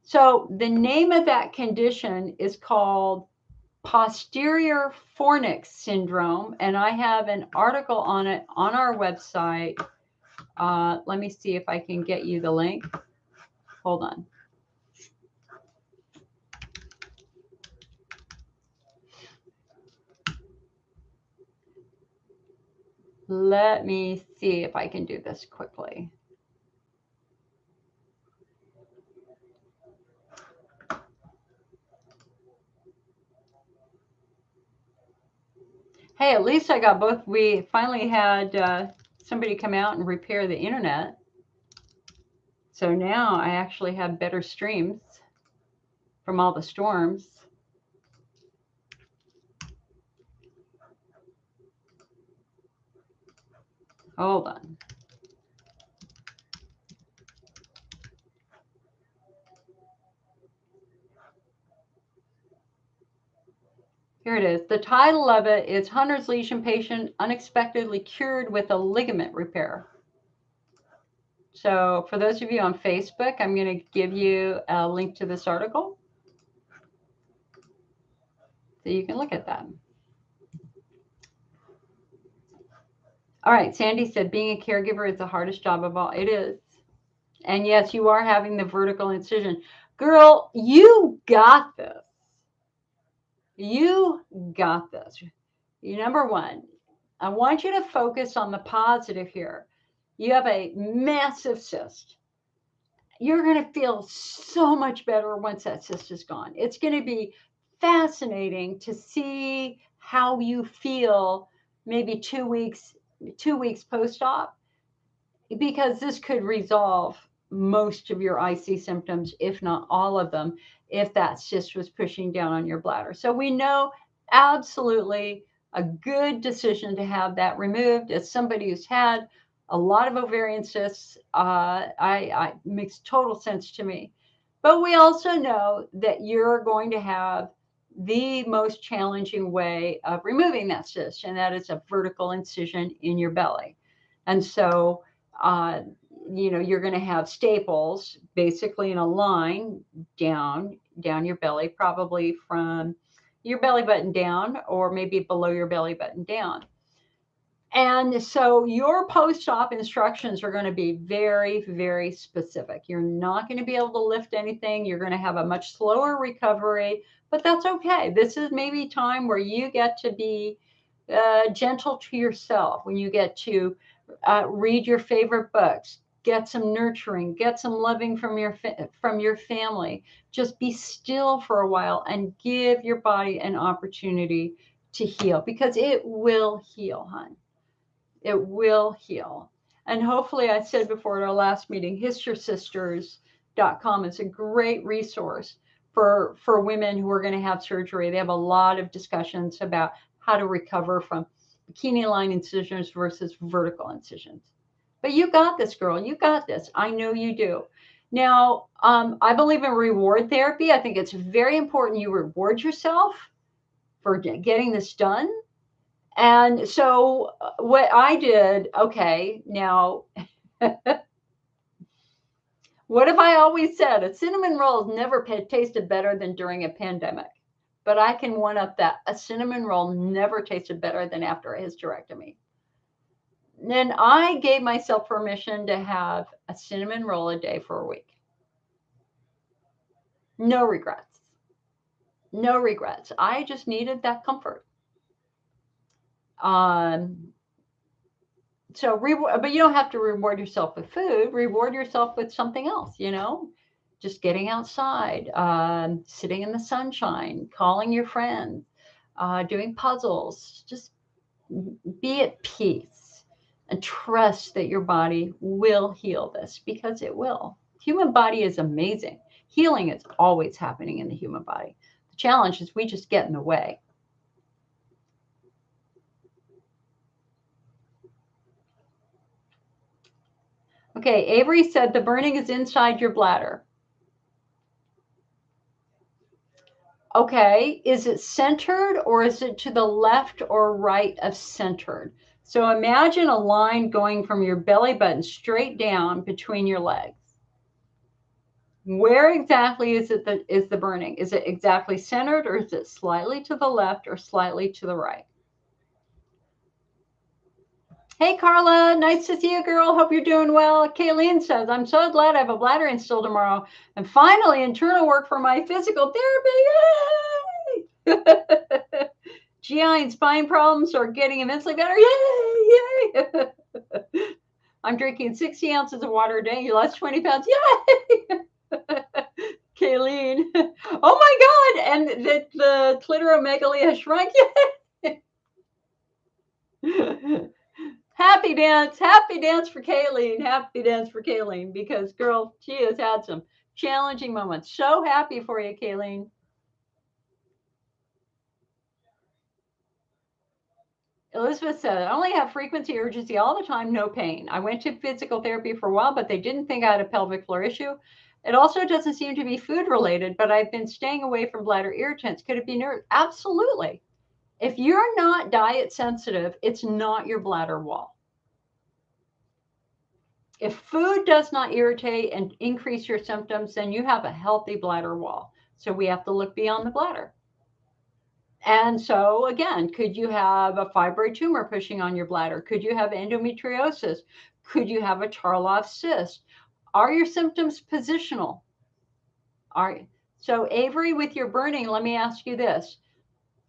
So the name of that condition is called posterior fornix syndrome, and I have an article on it on our website. Let me see if I can get you the link. Hold on. Let me see if I can do this quickly. Hey, at least I got both. We finally had somebody come out and repair the internet. So now I actually have better streams from all the storms. Hold on. Here it is. The title of it is Hunner's Lesion Patient Unexpectedly Cured with a Ligament Repair. So for those of you on Facebook, I'm going to give you a link to this article so you can look at that. All right, Sandy said being a caregiver is the hardest job of all. It is. And yes, you are having the vertical incision. Girl, you got this. You got this. Number one, I want you to focus on the positive here. You have a massive cyst. You're going to feel so much better once that cyst is gone. It's going to be fascinating to see how you feel maybe 2 weeks post-op, because this could resolve most of your IC symptoms, if not all of them, if that cyst was pushing down on your bladder. So we know absolutely a good decision to have that removed. As somebody who's had a lot of ovarian cysts, I makes total sense to me. But we also know that you're going to have the most challenging way of removing that cyst, and that is a vertical incision in your belly. And so you're going to have staples basically in a line down your belly, probably from your belly button down, or maybe below your belly button down. And so your post-op instructions are going to be very, very specific. You're not going to be able to lift anything. You're going to have a much slower recovery, but that's okay. This is maybe time where you get to be gentle to yourself, when you get to read your favorite books, get some nurturing, get some loving from your family. Just be still for a while and give your body an opportunity to heal, because it will heal, hon. It will heal. And hopefully, I said before at our last meeting, HisYourSisters.com is a great resource for women who are going to have surgery. They have a lot of discussions about how to recover from bikini line incisions versus vertical incisions. But you got this, girl. You got this. I know you do. Now, I believe in reward therapy. I think it's very important you reward yourself for getting this done. And so what I did, okay, now, what have I always said? A cinnamon roll has never tasted better than during a pandemic. But I can one up that. A cinnamon roll never tasted better than after a hysterectomy. Then I gave myself permission to have a cinnamon roll a day for a week. No regrets. No regrets. I just needed that comfort. So, but you don't have to reward yourself with food. Reward yourself with something else, just getting outside, sitting in the sunshine, calling your friends, doing puzzles. Just be at peace and trust that your body will heal this, because it will. Human body is amazing. Healing is always happening in the human body. The challenge is we just get in the way. Okay, Avery said the burning is inside your bladder. Okay, is it centered, or is it to the left or right of centered? So imagine a line going from your belly button straight down between your legs. Where exactly is the burning? Is it exactly centered, or is it slightly to the left or slightly to the right? Hey, Carla, nice to see you, girl. Hope you're doing well. Kayleen says, I'm so glad I have a bladder install tomorrow and finally internal work for my physical therapy. Yay! GI and spine problems are getting immensely better. Yay! Yay! I'm drinking 60 ounces of water a day. You lost 20 pounds. Yay! Kayleen. Oh my God. And the clitoromegaly has shrunk. Yay! Happy dance for Kayleen. Happy dance for Kayleen, because girl, she has had some challenging moments. So happy for you, Kayleen. Elizabeth said, I only have frequency urgency all the time, no pain. I went to physical therapy for a while, but they didn't think I had a pelvic floor issue. It also doesn't seem to be food related, but I've been staying away from bladder irritants. Could it be nerve? Absolutely. If you're not diet sensitive, it's not your bladder wall. If food does not irritate and increase your symptoms, then you have a healthy bladder wall. So we have to look beyond the bladder. And so again, could you have a fibroid tumor pushing on your bladder? Could you have endometriosis? Could you have a Charlotte cyst? Are your symptoms positional? So Avery, with your burning, let me ask you this.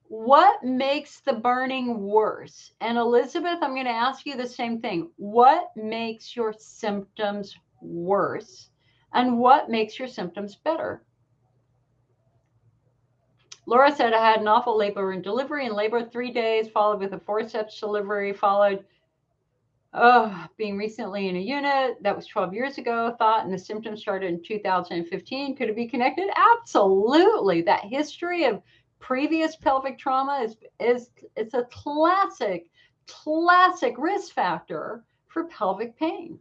What makes the burning worse? And Elizabeth, I'm going to ask you the same thing. What makes your symptoms worse? And what makes your symptoms better? Laura said, I had an awful labor and delivery, and labor 3 days, followed with a forceps delivery, followed being recently in a unit. That was 12 years ago, thought, and the symptoms started in 2015. Could it be connected? Absolutely. That history of previous pelvic trauma is it's a classic risk factor for pelvic pain.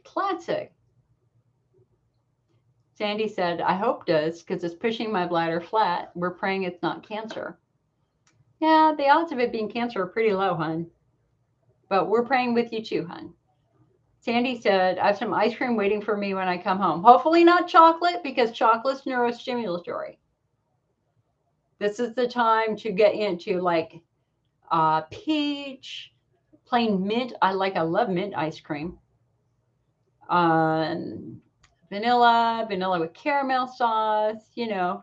Classic. Sandy said, I hope does, because it's pushing my bladder flat. We're praying it's not cancer. Yeah, the odds of it being cancer are pretty low, hun. But we're praying with you too, hun. Sandy said, I have some ice cream waiting for me when I come home. Hopefully not chocolate, because chocolate's neurostimulatory. This is the time to get into like peach, plain mint. I love mint ice cream. Vanilla with caramel sauce,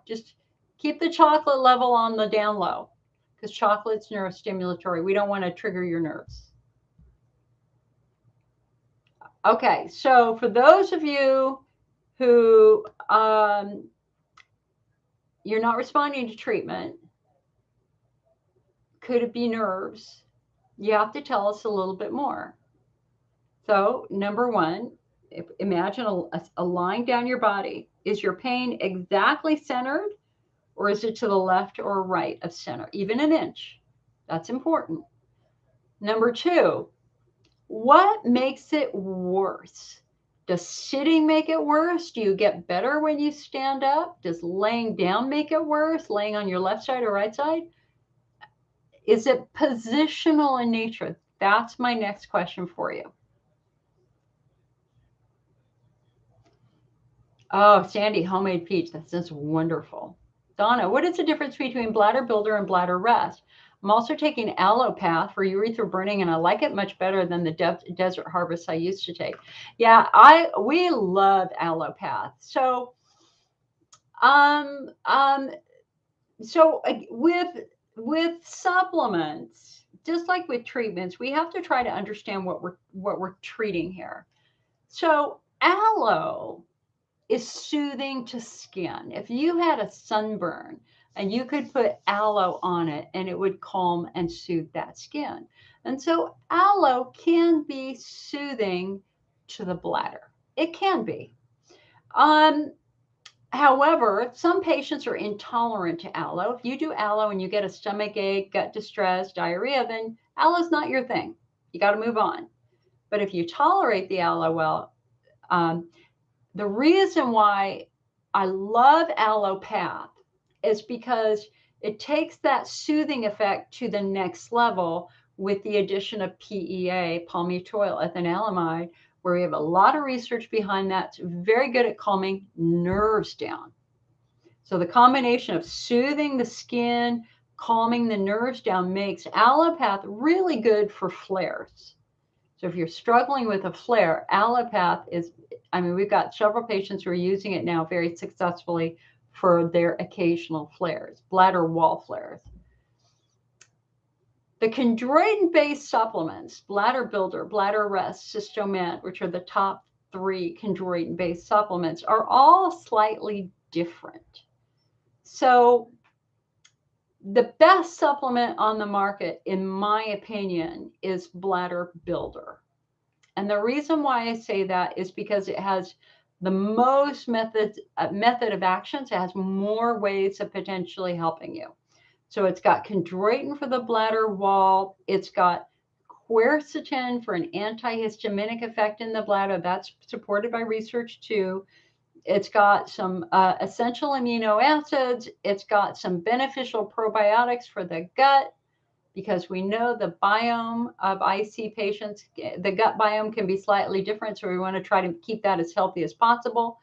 just keep the chocolate level on the down low, because chocolate's neurostimulatory. We don't want to trigger your nerves. Okay, so for those of you who you're not responding to treatment, could it be nerves? You have to tell us a little bit more. So number one, imagine a line down your body. Is your pain exactly centered, or is it to the left or right of center? Even an inch. That's important. Number two, what makes it worse? Does sitting make it worse? Do you get better when you stand up? Does laying down make it worse? Laying on your left side or right side? Is it positional in nature? That's my next question for you. Oh, Sandy, homemade peach. That's just wonderful. Donna, what is the difference between bladder builder and bladder rest? I'm also taking allopath for urethral burning, and I like it much better than the desert harvest I used to take. Yeah, we love allopath. So, with supplements, just like with treatments, we have to try to understand what we're treating here. So, aloe is soothing to skin. If you had a sunburn and you could put aloe on it, and it would calm and soothe that skin. And so aloe can be soothing to the bladder. It can be. However, some patients are intolerant to aloe. If you do aloe and you get a stomach ache, gut distress, diarrhea, then aloe is not your thing. You got to move on. But if you tolerate the aloe well, the reason why I love allopath is because It takes that soothing effect to the next level with the addition of PEA, palmitoyl ethanolamide, where we have a lot of research behind that. It's very good at calming nerves down. So the combination of soothing the skin, calming the nerves down makes Allopath really good for flares. So if you're struggling with a flare, Allopath is, I mean, we've got several patients who are using it now very successfully for their occasional flares, bladder wall flares. The chondroitin-based supplements, Bladder Builder, Bladder Rest, Cystomed, which are the top 3 chondroitin-based supplements, are all slightly different. So the best supplement on the market, in my opinion, is Bladder Builder. And the reason why I say that is because it has the most method of actions. It has more ways of potentially helping you. So it's got chondroitin for the bladder wall. It's got quercetin for an antihistaminic effect in the bladder. That's supported by research too. It's got some essential amino acids. It's got some beneficial probiotics for the gut, because we know the biome of IC patients, the gut biome can be slightly different. So we want to try to keep that as healthy as possible.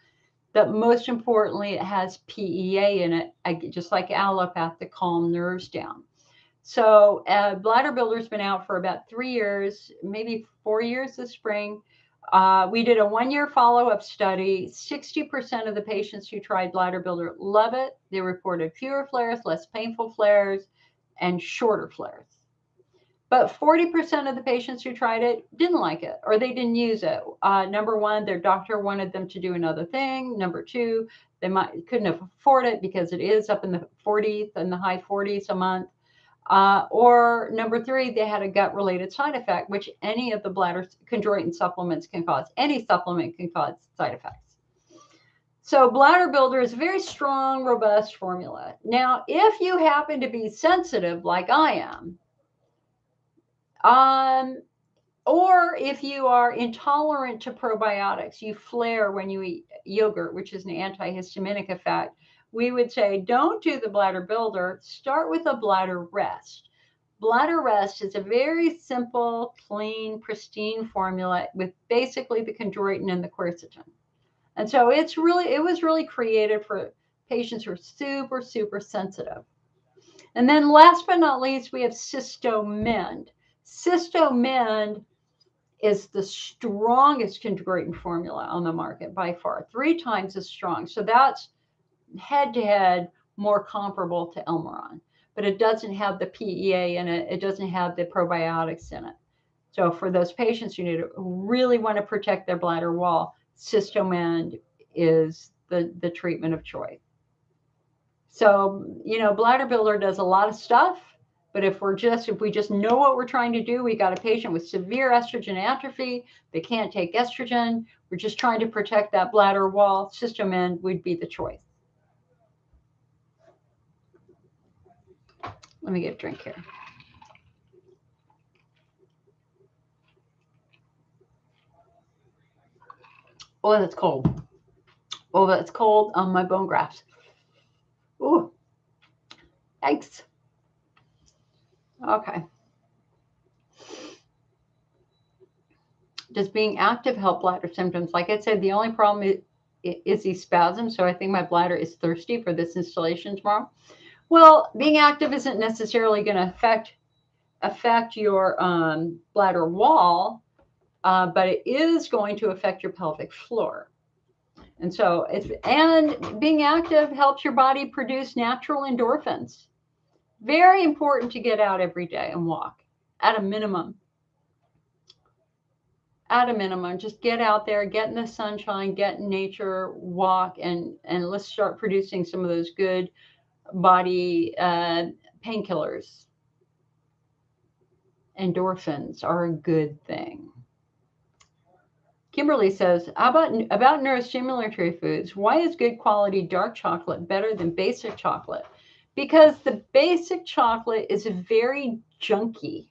But most importantly, it has PEA in it, just like Allopath, to calm nerves down. So Bladder Builder's been out for about 3 years, maybe 4 years this spring. We did a 1-year follow-up study. 60% of the patients who tried Bladder Builder love it. They reported fewer flares, less painful flares, and shorter flares. But 40% of the patients who tried it didn't like it, or they didn't use it. Number one, their doctor wanted them to do another thing. Number two, they couldn't afford it because it is up in the 40s and the high 40s a month. Or number three, they had a gut-related side effect, which any of the bladder chondroitin supplements can cause. Any supplement can cause side effects. So Bladder Builder is a very strong, robust formula. Now, if you happen to be sensitive like I am, or if you are intolerant to probiotics, you flare when you eat yogurt, which is an antihistaminic effect, we would say don't do the Bladder Builder. Start with a Bladder Rest. Bladder Rest is a very simple, clean, pristine formula with basically the chondroitin and the quercetin. And so it was really created for patients who are super, super sensitive. And then last but not least, we have Cystomed. Cystomed is the strongest chondroitin formula on the market by far, 3 times as strong. So that's head-to-head more comparable to Elmeron, but it doesn't have the PEA in it. It doesn't have the probiotics in it. So for those patients who really want to protect their bladder wall, Cystomed is the treatment of choice. So, Bladder Builder does a lot of stuff, but if we just know what we're trying to do, we got a patient with severe estrogen atrophy, they can't take estrogen, we're just trying to protect that bladder wall, Cystomed would be the choice. Let me get a drink here. Oh, that's cold. Oh, that's cold on my bone grafts. Ooh, yikes. Okay. Does being active help bladder symptoms? Like I said, the only problem is these spasms. So I think my bladder is thirsty for this installation tomorrow. Well, being active isn't necessarily going to affect your bladder wall, but it is going to affect your pelvic floor. And so being active helps your body produce natural endorphins. Very important to get out every day and walk at a minimum. Just get out there, get in the sunshine, get in nature, walk, and let's start producing some of those good body painkillers. Endorphins are a good thing. Kimberly says, how about neurostimulatory foods? Why is good quality dark chocolate better than basic chocolate? Because the basic chocolate is very junky.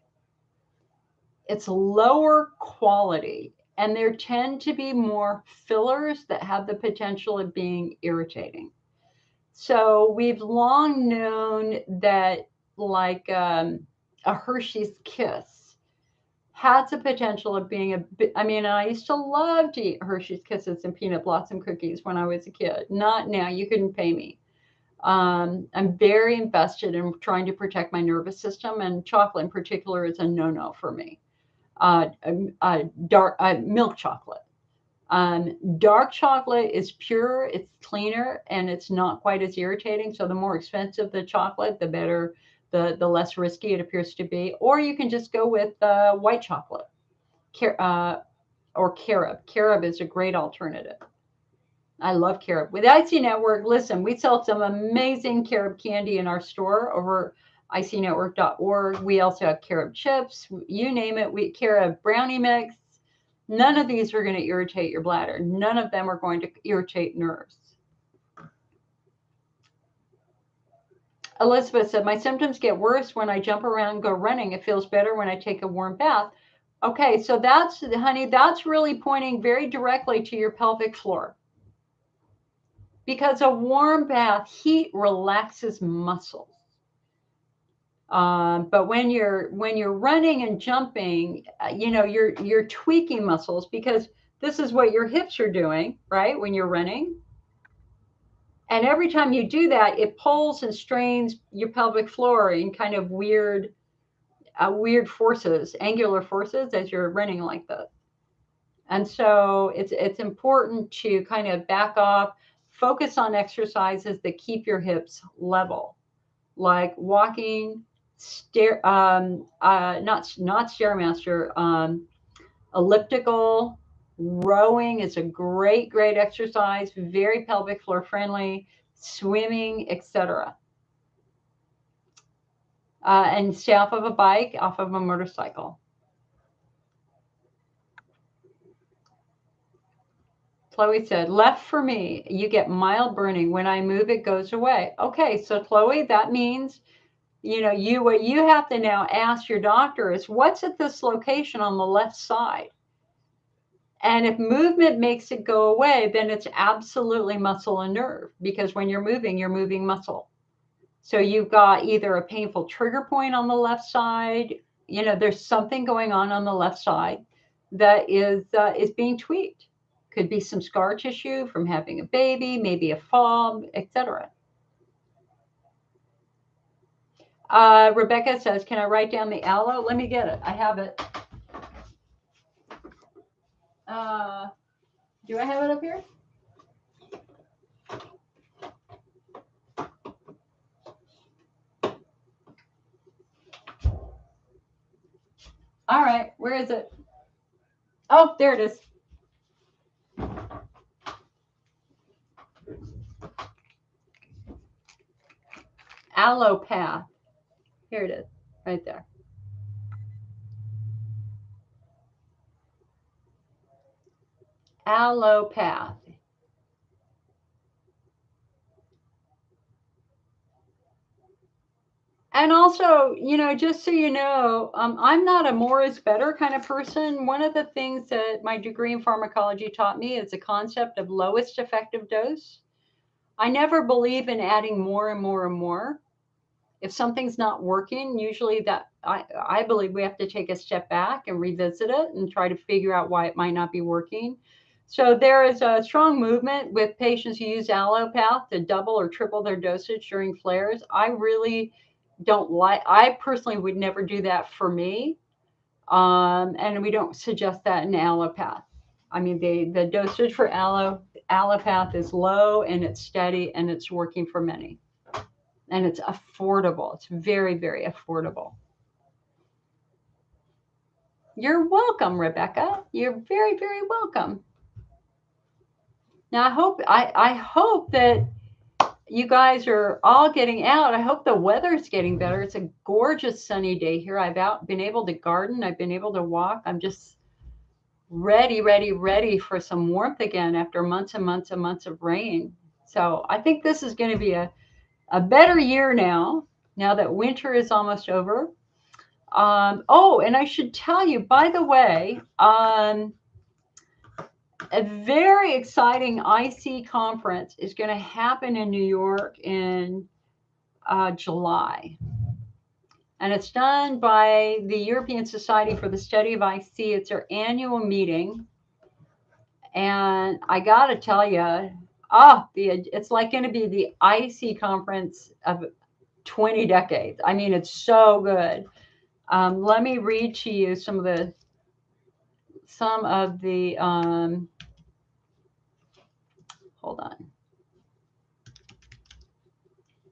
It's lower quality, and there tend to be more fillers that have the potential of being irritating. So we've long known that like a Hershey's Kiss has the potential of being a bit, I mean, I used to love to eat Hershey's Kisses and peanut blossom cookies when I was a kid. Not now, you couldn't pay me. I'm very invested in trying to protect my nervous system, and chocolate in particular is a no-no for me. Dark milk chocolate. Dark chocolate is pure, it's cleaner, and it's not quite as irritating. So the more expensive the chocolate, the better, the less risky it appears to be. Or you can just go with white chocolate, or carob. Carob is a great alternative. I love carob. With IC Network, listen, we sell some amazing carob candy in our store over icnetwork.org. We also have carob chips, you name it. We carob brownie mix. None of these are going to irritate your bladder. None of them are going to irritate nerves. Elizabeth said, my symptoms get worse when I jump around and go running. It feels better when I take a warm bath. Okay, so that's, honey, that's really pointing very directly to your pelvic floor. Because a warm bath, heat relaxes muscles. But when you're running and jumping, you're tweaking muscles, because this is what your hips are doing, right? When you're running. And every time you do that, it pulls and strains your pelvic floor in kind of weird forces, angular forces, as you're running like this. And so it's important to kind of back off, focus on exercises that keep your hips level, like walking, not Stairmaster, elliptical. Rowing is a great exercise, very pelvic floor friendly, swimming, etc. And stay off of a bike, off of a motorcycle. Chloe said, left for me, you get mild burning. When I move, it goes away. Okay, so Chloe, that means, what you have to now ask your doctor is, what's at this location on the left side? And if movement makes it go away, then it's absolutely muscle and nerve, because when you're moving muscle. So you've got either a painful trigger point on the left side, there's something going on the left side that is being tweaked. Could be some scar tissue from having a baby, maybe a fall, etc. Rebecca says, can I write down the aloe? Let me get it. I have it. Do I have it up here? All right, where is it? Oh, there it is. Allopath. Here it is, right there. Allopath. And also, just so you know, I'm not a more is better kind of person. One of the things that my degree in pharmacology taught me is the concept of lowest effective dose. I never believe in adding more and more and more. If something's not working, usually that I believe we have to take a step back and revisit it and try to figure out why it might not be working. So there is a strong movement with patients who use allopath to double or triple their dosage during flares. I really I personally would never do that for me. And we don't suggest that in allopath. I mean, the dosage for allopath is low, and it's steady, and it's working for many. And it's affordable. It's very, very affordable. You're welcome, Rebecca. You're very, very welcome. Now, I hope that you guys are all getting out. I hope the weather's getting better. It's a gorgeous sunny day here. I've been able to garden. I've been able to walk. I'm just ready for some warmth again after months and months and months of rain. So I think this is going to be a better year now that winter is almost over. And I should tell you, by the way, A very exciting IC conference is going to happen in New York in July. And it's done by the European Society for the Study of IC. It's their annual meeting. And I got to tell you, it's like going to be the IC conference of 20 decades. I mean, it's so good. Let me read to you some of the hold on.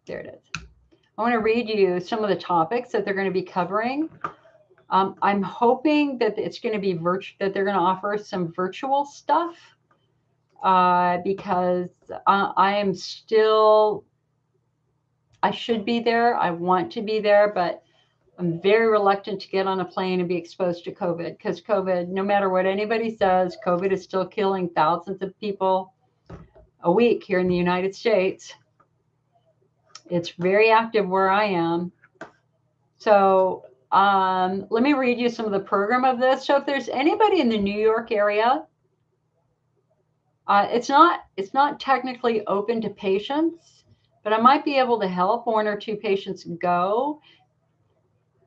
There it is. I want to read you some of the topics that they're going to be covering. I'm hoping that it's going to be that they're going to offer some virtual stuff because I should be there. I want to be there, but I'm very reluctant to get on a plane and be exposed to COVID because COVID, no matter what anybody says, COVID is still killing thousands of people a week here in the United States. It's very active where I am. So let me read you some of the program of this. So if there's anybody in the New York area, it's not technically open to patients, but I might be able to help one or two patients go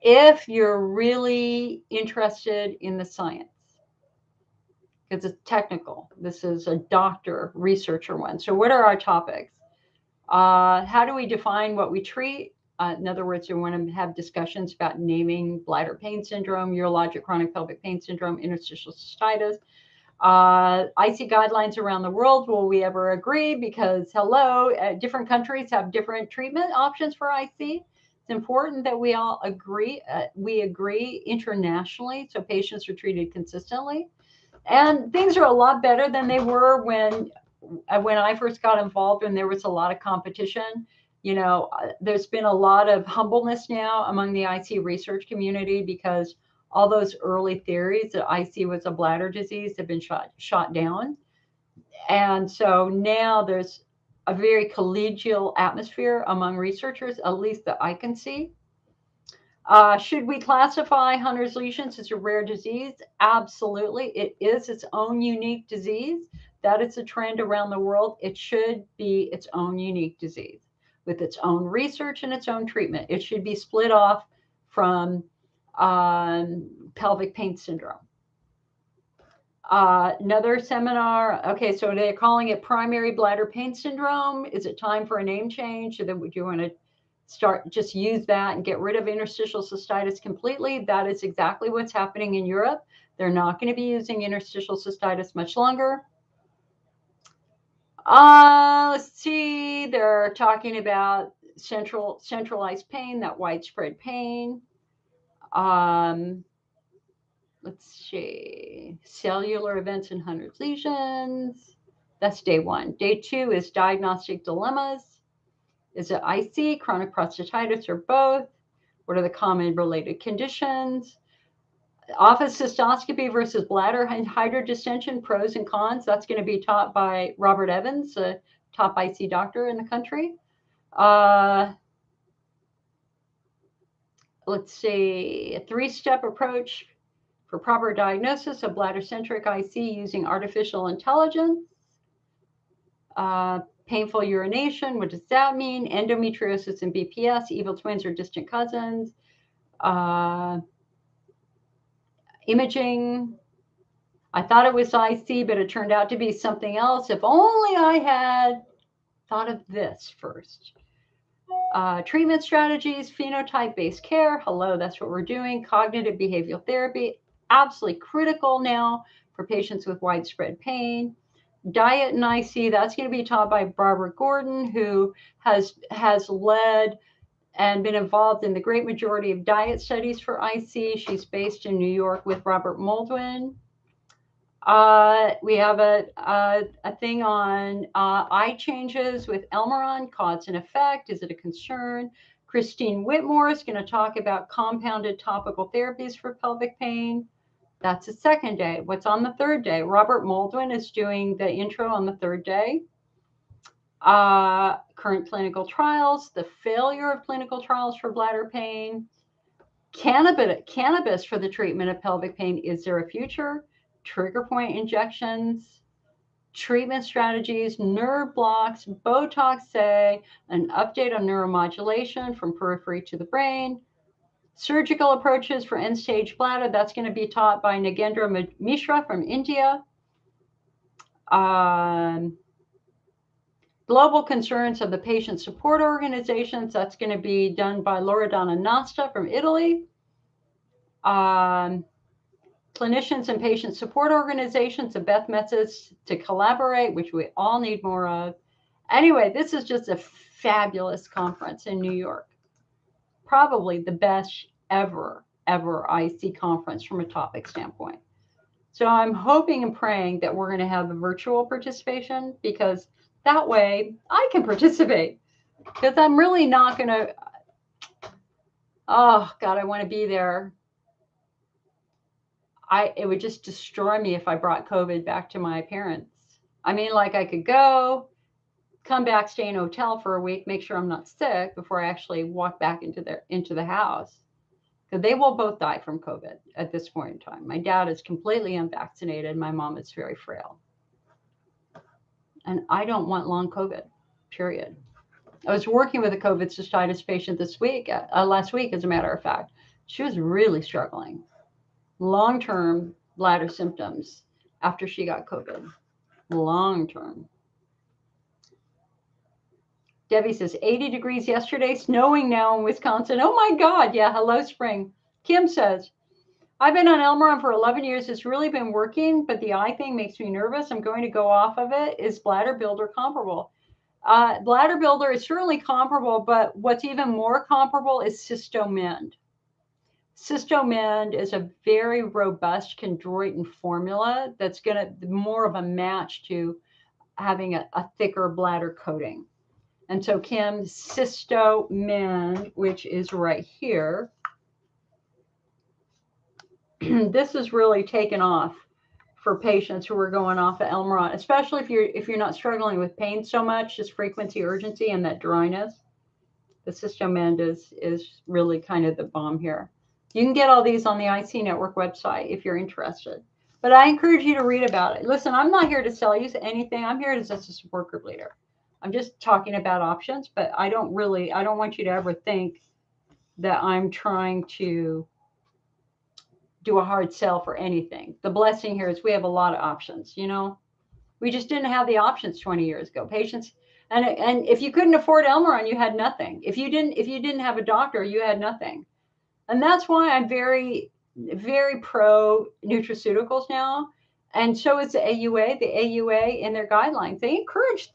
if you're really interested in the science. Because it's technical. This is a doctor, researcher one. So what are our topics? How do we define what we treat? In other words, we want to have discussions about naming bladder pain syndrome, urologic chronic pelvic pain syndrome, interstitial cystitis. IC guidelines around the world, will we ever agree? Because different countries have different treatment options for IC. It's important that we all agree. We agree internationally so patients are treated consistently. And things are a lot better than they were when I first got involved, when there was a lot of competition. You know, there's been a lot of humbleness now among the IC research community because all those early theories that IC was a bladder disease have been shot down. And so now there's a very collegial atmosphere among researchers, at least that I can see. Should we classify Hunner's lesions as a rare disease? Absolutely. It is its own unique disease. That is a trend around the world. It should be its own unique disease with its own research and its own treatment. It should be split off from pelvic pain syndrome. Another seminar. Okay, so they're calling it primary bladder pain syndrome. Is it time for a name change? Or would you want to just use that and get rid of interstitial cystitis completely? That is exactly what's happening in Europe. They're not going to be using interstitial cystitis much longer. Let's see. They're talking about centralized pain, that widespread pain. Let's see. Cellular events in Hunner's lesions. That's day one. Day two is diagnostic dilemmas. Is it IC, chronic prostatitis, or both? What are the common related conditions? Office cystoscopy versus bladder hydrodistension, pros and cons. That's going to be taught by Robert Evans, a top IC doctor in the country. Let's see, a three-step approach for proper diagnosis of bladder-centric IC using artificial intelligence. Painful urination, what does that mean? Endometriosis and BPS, evil twins or distant cousins. Imaging. I thought it was IC, but it turned out to be something else. If only I had thought of this first. Treatment strategies, phenotype-based care. Hello, that's what we're doing. Cognitive behavioral therapy, absolutely critical now for patients with widespread pain. Diet and IC, that's going to be taught by Barbara Gordon, who has led and been involved in the great majority of diet studies for IC. She's based in New York with Robert Moldwin. We have a thing on eye changes with Elmeron, cause and effect. Is it a concern? Christine Whitmore is going to talk about compounded topical therapies for pelvic pain. That's the second day. What's on the third day? Robert Moldwin is doing the intro on the third day. Current clinical trials, the failure of clinical trials for bladder pain. Cannabis for the treatment of pelvic pain. Is there a future? Trigger point injections. treatment strategies, nerve blocks, Botox A, an update on neuromodulation from periphery to the brain, surgical approaches for end-stage bladder. That's going to be taught by Nagendra Mishra from India. Global concerns of the patient support organizations. That's going to be done by Loredana Nasta from Italy. Clinicians and patient support organizations, the best methods to collaborate, which we all need more of. Anyway, this is just a fabulous conference in New York. Probably the best ever IC conference from a topic standpoint. So I'm hoping and praying that we're going to have a virtual participation, because that way I can participate, because I'm really not going to, oh God, I want to be there. It would just destroy me if I brought COVID back to my parents. I mean, like, I could go, come back, stay in a hotel for a week, make sure I'm not sick before I actually walk back into the house. Because they will both die from COVID at this point in time. My dad is completely unvaccinated. My mom is very frail. And I don't want long COVID, period. I was working with a COVID cystitis patient last week, as a matter of fact. She was really struggling. Long-term bladder symptoms after she got COVID. Long-term. Debbie says 80 degrees yesterday, snowing now in Wisconsin. Oh my God. Yeah. Hello, spring. Kim says, I've been on Elmeron for 11 years. It's really been working, but the eye thing makes me nervous. I'm going to go off of it. Is Bladder Builder comparable? Bladder Builder is certainly comparable, but what's even more comparable is Cystomend. Cystomend is a very robust chondroitin formula that's going to more of a match to having a thicker bladder coating. And so Kim, Cystomend, which is right here, this is really taken off for patients who are going off of Elmeron, especially if you're not struggling with pain so much, just frequency, urgency, and that dryness. The Cystomend is really kind of the bomb here. You can get all these on the IC Network website if you're interested. But I encourage you to read about it. Listen, I'm not here to sell you anything. I'm here as a support group leader. I'm just talking about options, but I don't want you to ever think that I'm trying to do a hard sell for anything. The blessing here is we have a lot of options, you know. We just didn't have the options 20 years ago. Patients, and if you couldn't afford Elmeron, you had nothing. If you didn't have a doctor, you had nothing. And that's why I'm very, very pro nutraceuticals now. And so is the AUA. The AUA in their guidelines, they encourage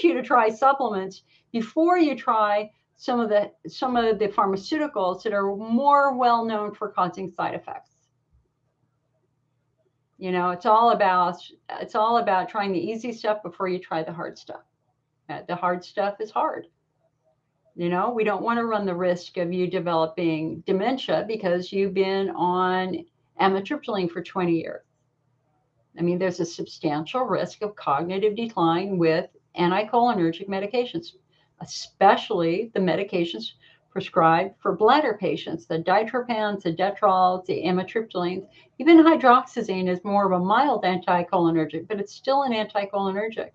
you to try supplements before you try some of the pharmaceuticals that are more well known for causing side effects. You know, it's all about trying the easy stuff before you try the hard stuff. The hard stuff is hard. You know, we don't want to run the risk of you developing dementia because you've been on amitriptyline for 20 years. I mean, there's a substantial risk of cognitive decline with anticholinergic medications, especially the medications prescribed for bladder patients, the ditropans, the detrols, the amitriptylines. Even hydroxyzine is more of a mild anticholinergic, but it's still an anticholinergic.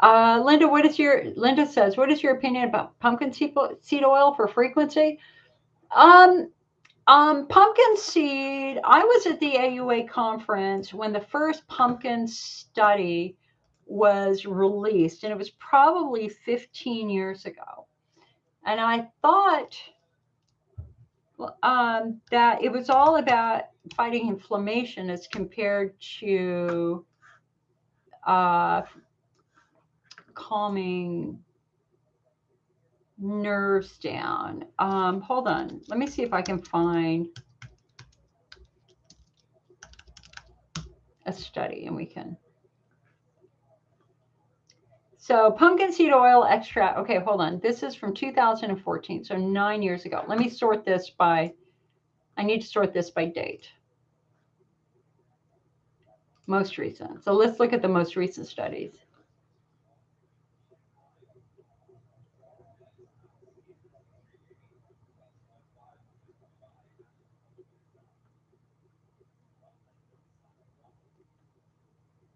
Linda says, what is your opinion about pumpkin seed oil for frequency? Pumpkin seed, I was at the AUA conference when the first pumpkin study was released, and it was probably 15 years ago. And I thought that it was all about fighting inflammation as compared to calming nerves down. Hold on. Let me see if I can find a study and we can. So pumpkin seed oil extract. Okay, hold on. This is from 2014, so 9 years ago. Let me sort this by, I need to sort this by date. Most recent. So let's look at the most recent studies.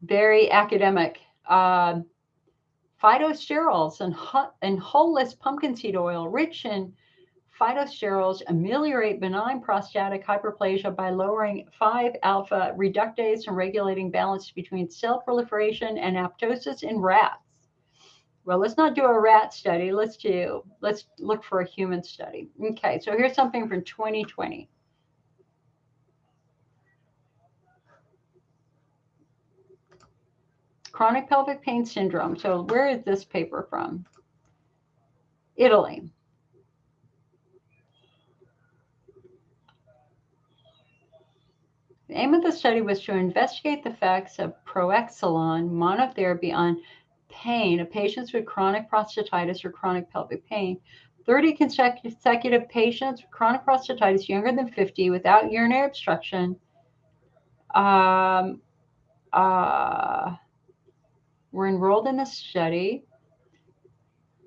very academic. Phytosterols and wholeless pumpkin seed oil, rich in phytosterols, ameliorate benign prostatic hyperplasia by lowering 5-alpha reductase and regulating balance between cell proliferation and apoptosis in rats. Well, let's not do a rat study. Let's look for a human study. Okay, so here's something from 2020. Chronic pelvic pain syndrome. So where is this paper from? Italy. The aim of the study was to investigate the effects of proexalon monotherapy on pain of patients with chronic prostatitis or chronic pelvic pain. 30 consecutive patients with chronic prostatitis younger than 50 without urinary obstruction were enrolled in the study.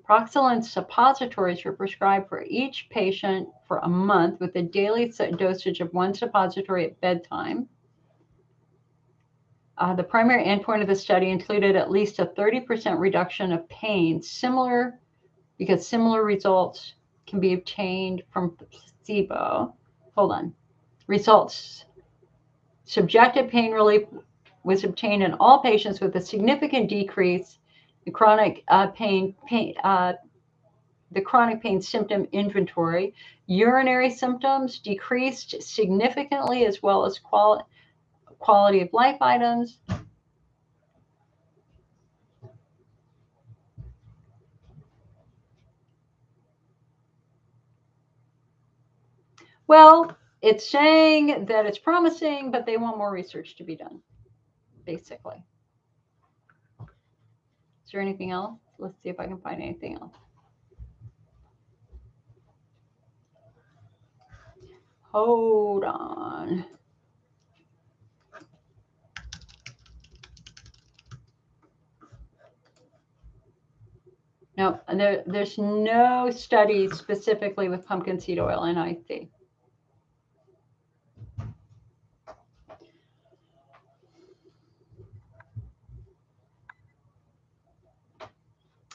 Proxalon suppositories were prescribed for each patient for a month with a daily dosage of 1 suppository at bedtime. The primary endpoint of the study included at least a 30% reduction of pain, because similar results can be obtained from placebo. Hold on. Results. Subjective pain relief was obtained in all patients with a significant decrease in chronic pain the chronic pain symptom inventory. Urinary symptoms decreased significantly, as well as quality of life items. Well, it's saying that it's promising, but they want more research to be done, basically. Is there anything else? Let's see if I can find anything else. Hold on. No, there's no study specifically with pumpkin seed oil in IC.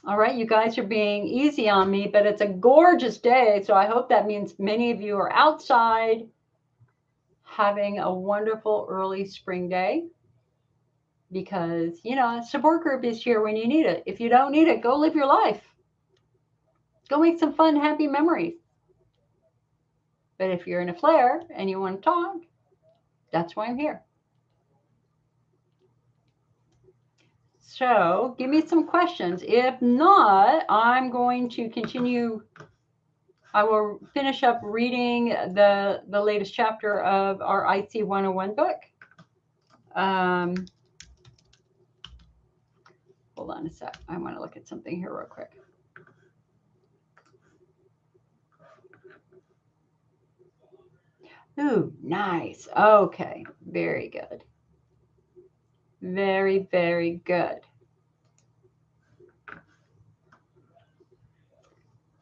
All right, you guys are being easy on me, but it's a gorgeous day, so I hope that means many of you are outside having a wonderful early spring day, because, a support group is here when you need it. If you don't need it, go live your life. Go make some fun, happy memories. But if you're in a flare and you want to talk, that's why I'm here. So give me some questions. If not, I'm going to continue. I will finish up reading the latest chapter of our IC 101 book. Hold on a sec. I want to look at something here real quick. Ooh, nice. Okay, very good. Very, very good.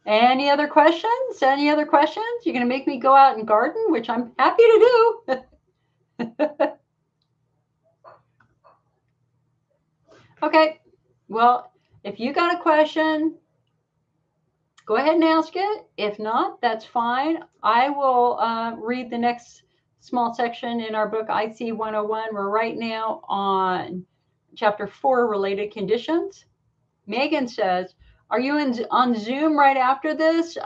Any other questions? Any other questions? You're going to make me go out and garden, which I'm happy to do. Okay. Well, if you got a question, go ahead and ask it. If not, that's fine. I will read the next small section in our book, IC 101. We're right now on chapter 4, related conditions. Megan says, are you on Zoom right after this?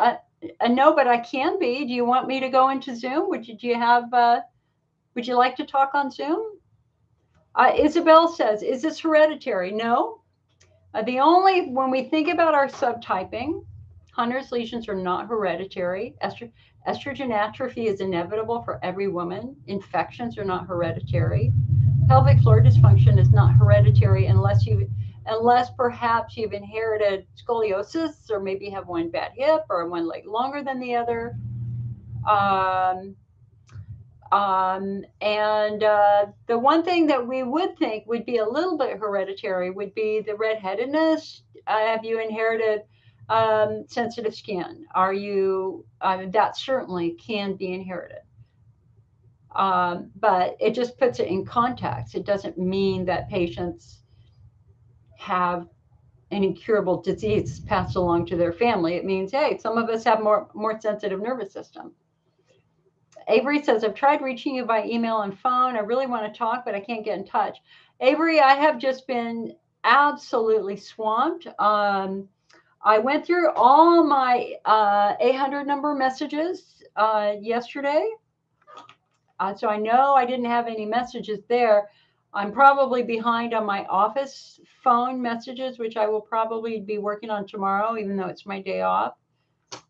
No, but I can be. Do you want me to go into Zoom? Would you like to talk on Zoom? Isabel says, is this hereditary? No. When we think about our subtyping, Hunner's lesions are not hereditary. Estrogen atrophy is inevitable for every woman. Infections are not hereditary. Pelvic floor dysfunction is not hereditary unless perhaps you've inherited scoliosis, or maybe have one bad hip or one leg longer than the other. The one thing that we would think would be a little bit hereditary would be the redheadedness. Have you inherited sensitive skin? That certainly can be inherited. But it just puts it in context. It doesn't mean that patients have an incurable disease passed along to their family. It means, hey, some of us have more sensitive nervous system. Avery says, I've tried reaching you by email and phone. I really want to talk, but I can't get in touch. Avery, I have just been absolutely swamped. I went through all my 800 number messages yesterday. So I know I didn't have any messages there. I'm probably behind on my office phone messages, which I will probably be working on tomorrow, even though it's my day off.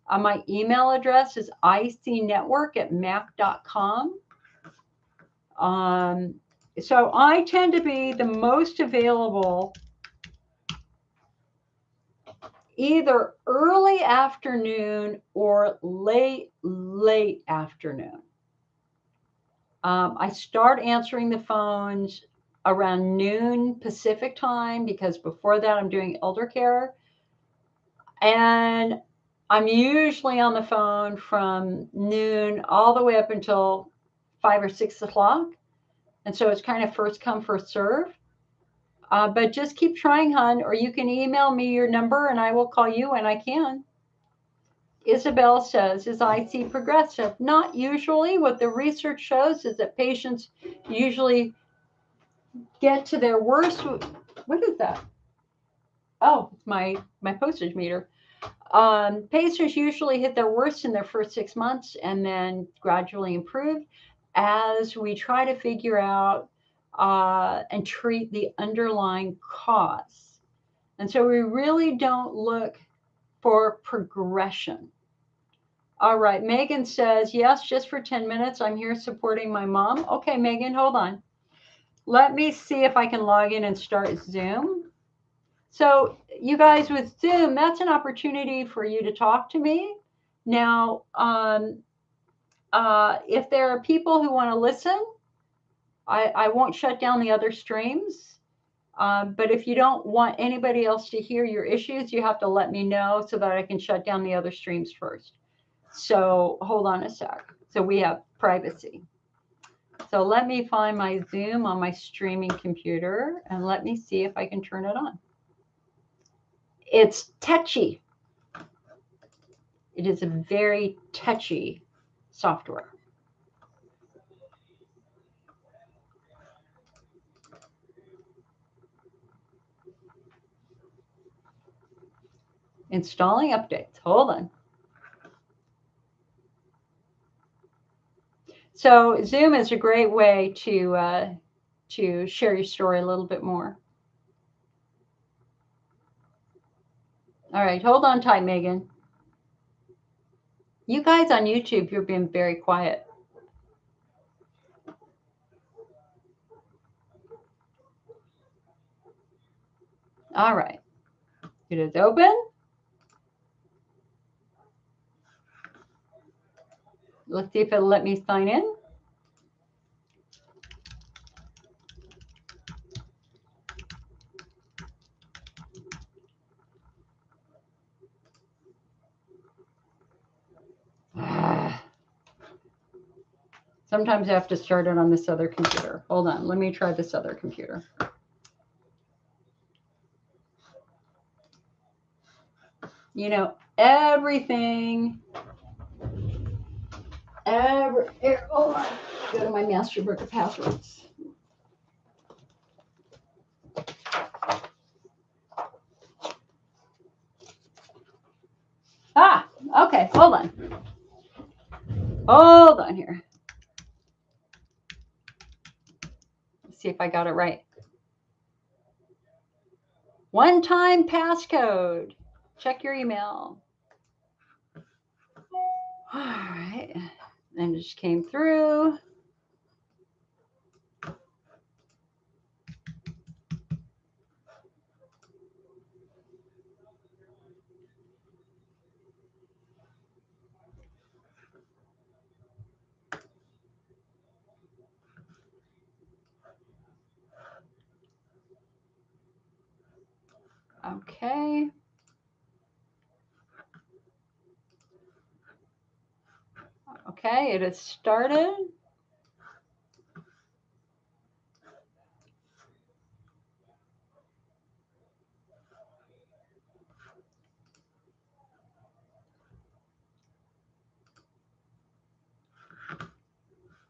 My email address is icnetwork@mac.com. So I tend to be the most available either early afternoon or late afternoon. I start answering the phones around noon Pacific time because before that I'm doing elder care. And I'm usually on the phone from noon all the way up until 5 or 6 o'clock. And so it's kind of first come, first serve. But just keep trying, hon, or you can email me your number and I will call you when I can. Isabel says, is IC progressive? Not usually. What the research shows is that patients usually get to their worst. What is that? Oh, my postage meter. Patients usually hit their worst in their first 6 months and then gradually improve as we try to figure out and treat the underlying cause. And so we really don't look for progression. All right, Megan says, yes, just for 10 minutes. I'm here supporting my mom. Okay, Megan, hold on. Let me see if I can log in and start Zoom. So you guys, with Zoom, that's an opportunity for you to talk to me. Now, if there are people who want to listen, I won't shut down the other streams. But if you don't want anybody else to hear your issues, you have to let me know so that I can shut down the other streams first. So hold on a sec. So we have privacy. So let me find my Zoom on my streaming computer and let me see if I can turn it on. It's touchy. It is a very touchy software. Installing updates. Hold on. So Zoom is a great way to share your story a little bit more. All right, hold on tight, Megan. You guys on YouTube, you're being very quiet. All right, it is open. Let's see if it'll let me sign in. Sometimes I have to start it on this other computer. Hold on, let me try this other computer. You know, everything. Hold on. Go to my master book of passwords. Ah, okay, hold on. Hold on here. Let's see if I got it right. One-time passcode. Check your email. All right. And it just came through. Okay. Okay, it has started.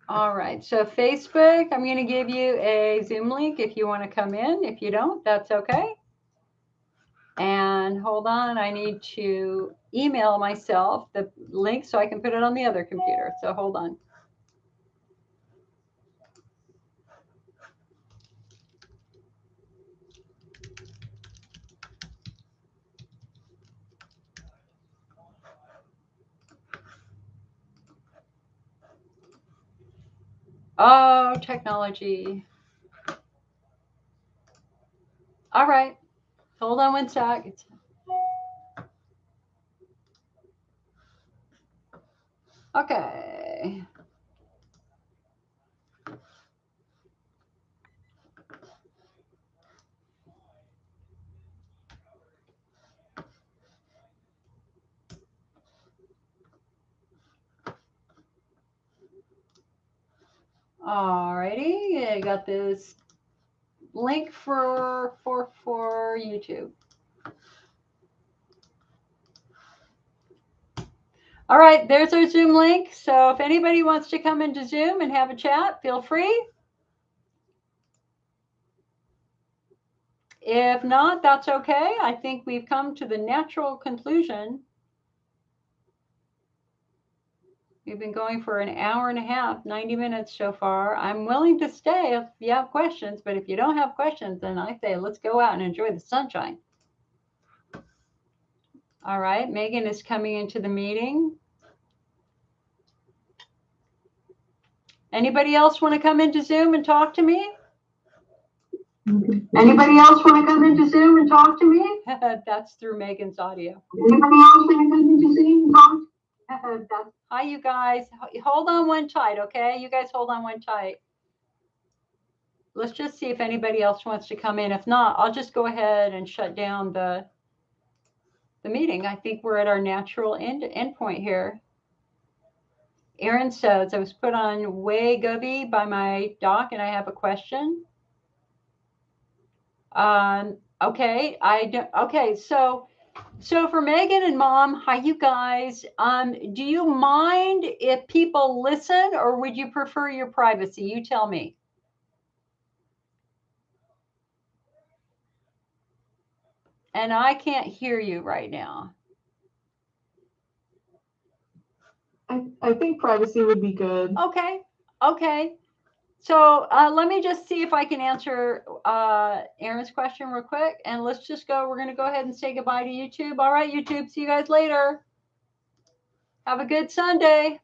All right. So Facebook, I'm going to give you a Zoom link if you want to come in. If you don't, that's okay. And hold on, I need to email myself the link so I can put it on the other computer. So hold on. Oh, technology. All right. Hold on one sec. Okay. Alrighty, I got this link for YouTube. All right, there's our Zoom link. So if anybody wants to come into Zoom and have a chat, feel free. If not, that's okay. I think we've come to the natural conclusion. We've been going for an hour and a half, 90 minutes so far. I'm willing to stay if you have questions, but if you don't have questions, then I say let's go out and enjoy the sunshine. All right, Megan is coming into the meeting. Anybody else want to come into Zoom and talk to me? Anybody else want to come into Zoom and talk to me? That's through Megan's audio. Anybody else want to come into Zoom and talk? Hi, you guys. Hold on one tight, okay? You guys hold on one tight. Let's just see if anybody else wants to come in. If not, I'll just go ahead and shut down the meeting. I think we're at our natural end point here. Aaron says, I was put on way gubby by my doc and I have a question. Okay, so for Megan and Mom, hi you guys. Do you mind if people listen or would you prefer your privacy? You tell me. And I can't hear you right now. I think privacy would be good. Okay. So let me just see if I can answer Aaron's question real quick. And let's just go. We're going to go ahead and say goodbye to YouTube. All right, YouTube. See you guys later. Have a good Sunday.